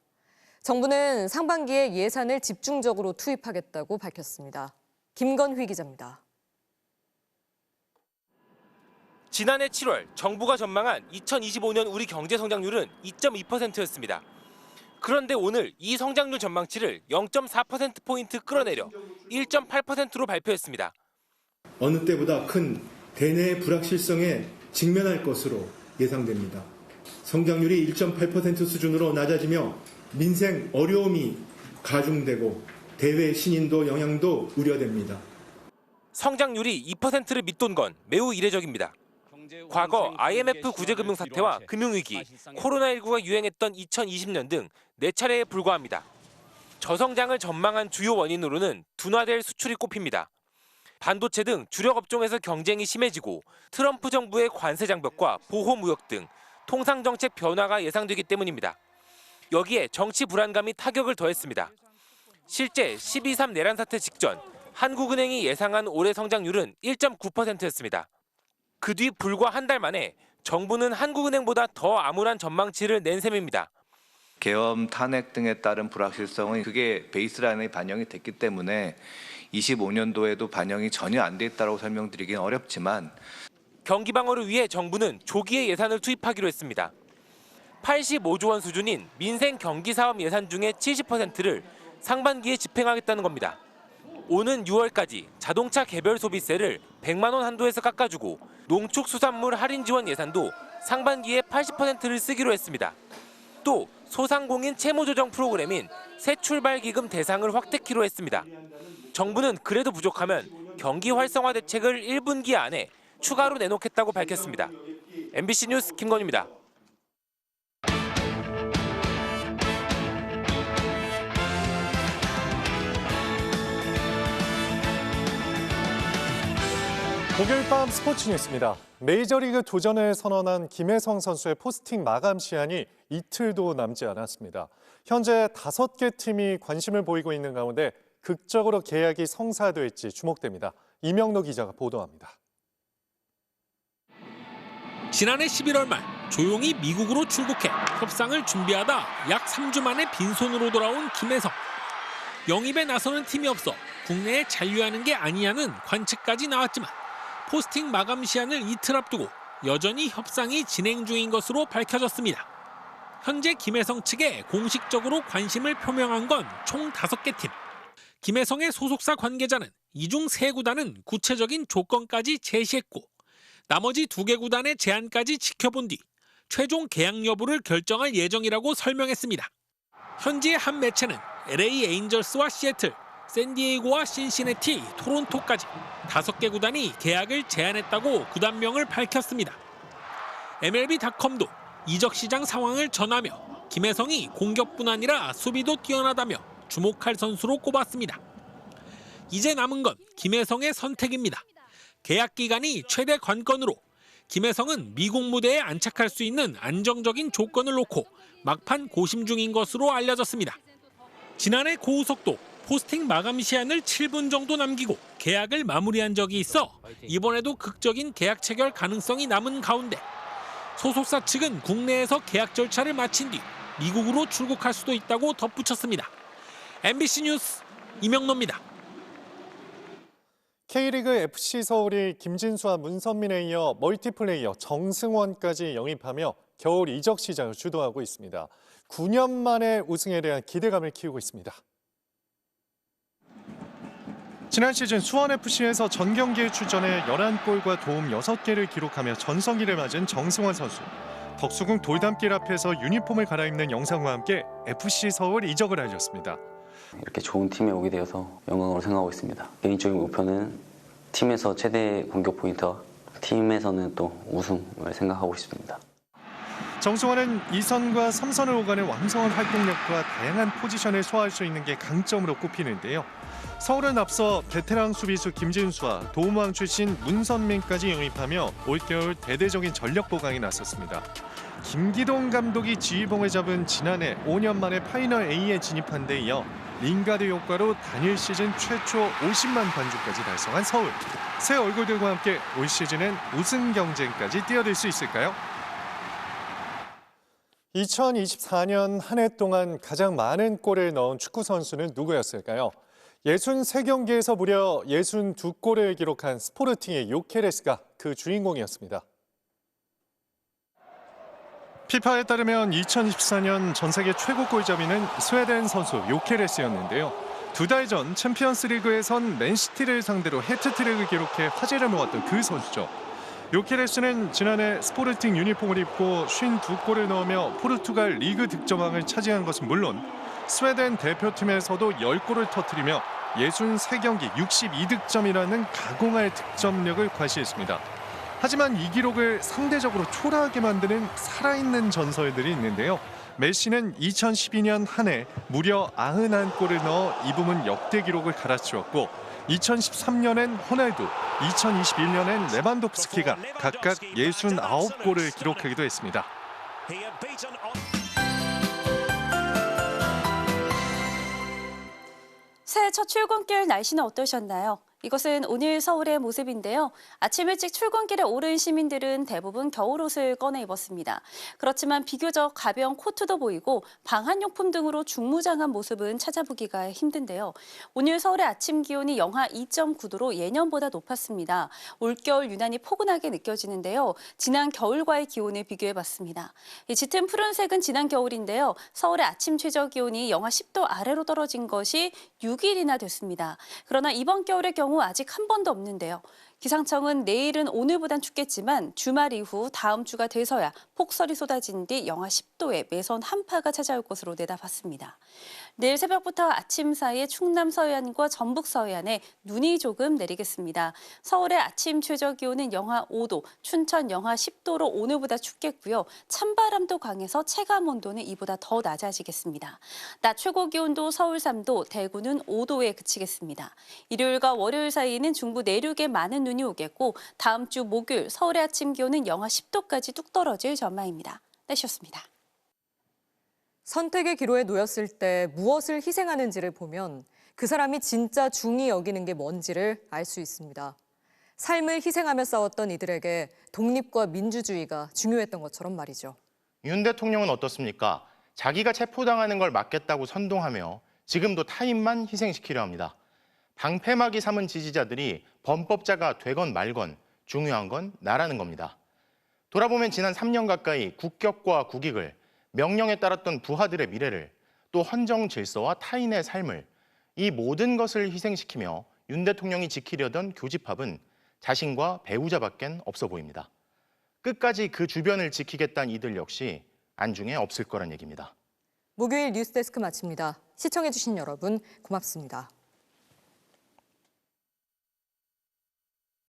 정부는 상반기에 예산을 집중적으로 투입하겠다고 밝혔습니다. 김건휘 기자입니다. 지난해 7월 정부가 전망한 2025년 우리 경제 성장률은 2.2%였습니다. 그런데 오늘 이 성장률 전망치를 0.4%포인트 끌어내려 1.8%로 발표했습니다. 어느 때보다 큰 대내 불확실성에 직면할 것으로 예상됩니다. 성장률이 1.8% 수준으로 낮아지며 민생 어려움이 가중되고 대외 신인도 영향도 우려됩니다. 성장률이 2%를 밑돈 건 매우 이례적입니다. 과거 IMF 구제금융 사태와 금융위기, 코로나19가 유행했던 2020년 등 4차례에 불과합니다. 저성장을 전망한 주요 원인으로는 둔화될 수출이 꼽힙니다. 반도체 등 주력 업종에서 경쟁이 심해지고 트럼프 정부의 관세 장벽과 보호무역 등 통상정책 변화가 예상되기 때문입니다. 여기에 정치 불안감이 타격을 더했습니다. 실제 12.3 내란 사태 직전 한국은행이 예상한 올해 성장률은 1.9%였습니다. 그 뒤 불과 한 달 만에 정부는 한국은행보다 더 암울한 전망치를 낸 셈입니다. 계엄, 탄핵 등에 따른 불확실성은 그게 베이스라인에 반영이 됐기 때문에 25년도에도 반영이 전혀 안 돼 있다고 설명드리긴 어렵지만 경기 방어를 위해 정부는 조기에 예산을 투입하기로 했습니다. 85조 원 수준인 민생 경기 사업 예산 중에 70%를 상반기에 집행하겠다는 겁니다. 오는 6월까지 자동차 개별 소비세를 100만 원 한도에서 깎아주고 농축수산물 할인 지원 예산도 상반기에 80%를 쓰기로 했습니다. 또 소상공인 채무 조정 프로그램인 새출발기금 대상을 확대키로 했습니다. 정부는 그래도 부족하면 경기 활성화 대책을 1분기 안에 추가로 내놓겠다고 밝혔습니다. MBC 뉴스 김건희입니다. 목요일 밤 스포츠 뉴스입니다. 메이저리그 도전을 선언한 김혜성 선수의 포스팅 마감 시한이 이틀도 남지 않았습니다. 현재 5개 팀이 관심을 보이고 있는 가운데 극적으로 계약이 성사될지 주목됩니다. 이명록 기자가 보도합니다. 지난해 11월 말 조용히 미국으로 출국해 협상을 준비하다 약 3주 만에 빈손으로 돌아온 김혜성. 영입에 나서는 팀이 없어 국내에 잔류하는 게 아니냐는 관측까지 나왔지만 포스팅 마감 시한을 이틀 앞두고 여전히 협상이 진행 중인 것으로 밝혀졌습니다. 현재 김혜성 측에 공식적으로 관심을 표명한 건 총 5개 팀. 김혜성의 소속사 관계자는 이 중 3구단은 구체적인 조건까지 제시했고 나머지 2개 구단의 제안까지 지켜본 뒤 최종 계약 여부를 결정할 예정이라고 설명했습니다. 현지의 한 매체는 LA 에인절스와 시애틀, 샌디에이고와 신시내티, 토론토까지 5개 구단이 계약을 제안했다고 구단명을 밝혔습니다. MLB.com도 이적 시장 상황을 전하며 김혜성이 공격뿐 아니라 수비도 뛰어나다며 주목할 선수로 꼽았습니다. 이제 남은 건 김혜성의 선택입니다. 계약 기간이 최대 관건으로 김혜성은 미국 무대에 안착할 수 있는 안정적인 조건을 놓고 막판 고심 중인 것으로 알려졌습니다. 지난해 고우석도 포스팅 마감 시한을 7분 정도 남기고 계약을 마무리한 적이 있어 이번에도 극적인 계약 체결 가능성이 남은 가운데 소속사 측은 국내에서 계약 절차를 마친 뒤 미국으로 출국할 수도 있다고 덧붙였습니다. MBC 뉴스 이명노입니다. K리그 FC 서울이 김진수와 문선민에 이어 멀티플레이어 정승원까지 영입하며 겨울 이적 시장을 주도하고 있습니다. 9년 만에 우승에 대한 기대감을 키우고 있습니다. 지난 시즌 수원FC에서 전 경기에 출전해 11골과 도움 6개를 기록하며 전성기를 맞은 정승환 선수. 덕수궁 돌담길 앞에서 유니폼을 갈아입는 영상과 함께 FC 서울 이적을 알렸습니다. 이렇게 좋은 팀에 오게 되어서 영광으로 생각하고 있습니다. 개인적인 목표는 팀에서 최대 공격 포인트와 팀에서는 또 우승을 생각하고 있습니다. 정승환은 2선과 3선을 오가는 왕성한 활동력과 다양한 포지션을 소화할 수 있는 게 강점으로 꼽히는데요. 서울은 앞서 베테랑 수비수 김진수와 도움왕 출신 문선민까지 영입하며 올겨울 대대적인 전력 보강에 나섰습니다. 김기동 감독이 지휘봉을 잡은 지난해 5년 만에 파이널 A에 진입한 데 이어 링가드 효과로 단일 시즌 최초 50만 관중까지 달성한 서울. 새 얼굴들과 함께 올 시즌은 우승 경쟁까지 뛰어들 수 있을까요? 2024년 한 해 동안 가장 많은 골을 넣은 축구 선수는 누구였을까요? 63경기에서 무려 62골을 기록한 스포르팅의 요케레스가 그 주인공이었습니다. 피파에 따르면 2024년 전 세계 최고 골잡이는 스웨덴 선수 요케레스였는데요. 2달 전 챔피언스 리그에선 맨시티를 상대로 해트트릭을 기록해 화제를 모았던 그 선수죠. 요케레스는 지난해 스포르팅 유니폼을 입고 52골을 넣으며 포르투갈 리그 득점왕을 차지한 것은 물론 스웨덴 대표팀에서도 10골을 터뜨리며 63경기 62득점이라는 가공할 득점력을 과시했습니다. 하지만 이 기록을 상대적으로 초라하게 만드는 살아있는 전설들이 있는데요. 메시는 2012년 한 해 무려 91골을 넣어 이 부문 역대 기록을 갈아치웠고 2013년엔 호날두, 2021년엔 레반도프스키가 각각 69골을 기록하기도 했습니다. 새해 첫 출근길 날씨는 어떠셨나요? 이것은 오늘 서울의 모습인데요. 아침 일찍 출근길에 오른 시민들은 대부분 겨울옷을 꺼내 입었습니다. 그렇지만 비교적 가벼운 코트도 보이고 방한용품 등으로 중무장한 모습은 찾아보기가 힘든데요. 오늘 서울의 아침 기온이 영하 2.9도로 예년보다 높았습니다. 올겨울 유난히 포근하게 느껴지는데요. 지난 겨울과의 기온을 비교해봤습니다. 이 짙은 푸른색은 지난 겨울인데요. 서울의 아침 최저 기온이 영하 10도 아래로 떨어진 것이 6일이나 됐습니다. 그러나 이번 겨울의 경우 아직 한 번도 없는데요. 기상청은 내일은 오늘보단 춥겠지만 주말 이후 다음 주가 돼서야 폭설이 쏟아진 뒤 영하 10도에 매선 한파가 찾아올 것으로 내다봤습니다. 내일 새벽부터 아침 사이에 충남 서해안과 전북 서해안에 눈이 조금 내리겠습니다. 서울의 아침 최저 기온은 영하 5도, 춘천 영하 10도로 오늘보다 춥겠고요. 찬바람도 강해서 체감 온도는 이보다 더 낮아지겠습니다. 낮 최고 기온도 서울 3도, 대구는 5도에 그치겠습니다. 일요일과 월요일 사이에는 중부 내륙에 많은 눈이 오겠고 다음 주 목요일 서울의 아침 기온은 영하 10도까지 뚝 떨어질 전망입니다. 날씨였습니다. 선택의 기로에 놓였을 때 무엇을 희생하는지를 보면 그 사람이 진짜 중히 여기는 게 뭔지를 알 수 있습니다. 삶을 희생하며 싸웠던 이들에게 독립과 민주주의가 중요했던 것처럼 말이죠. 윤 대통령은 어떻습니까? 자기가 체포당하는 걸 막겠다고 선동하며 지금도 타인만 희생시키려 합니다. 방패막이 삼은 지지자들이 범법자가 되건 말건 중요한 건 나라는 겁니다. 돌아보면 지난 3년 가까이 국격과 국익을, 명령에 따랐던 부하들의 미래를, 또 헌정 질서와 타인의 삶을, 이 모든 것을 희생시키며 윤 대통령이 지키려던 교집합은 자신과 배우자밖엔 없어 보입니다. 끝까지 그 주변을 지키겠다는 이들 역시 안중에 없을 거란 얘기입니다. 목요일 뉴스데스크 마칩니다. 시청해주신 여러분 고맙습니다.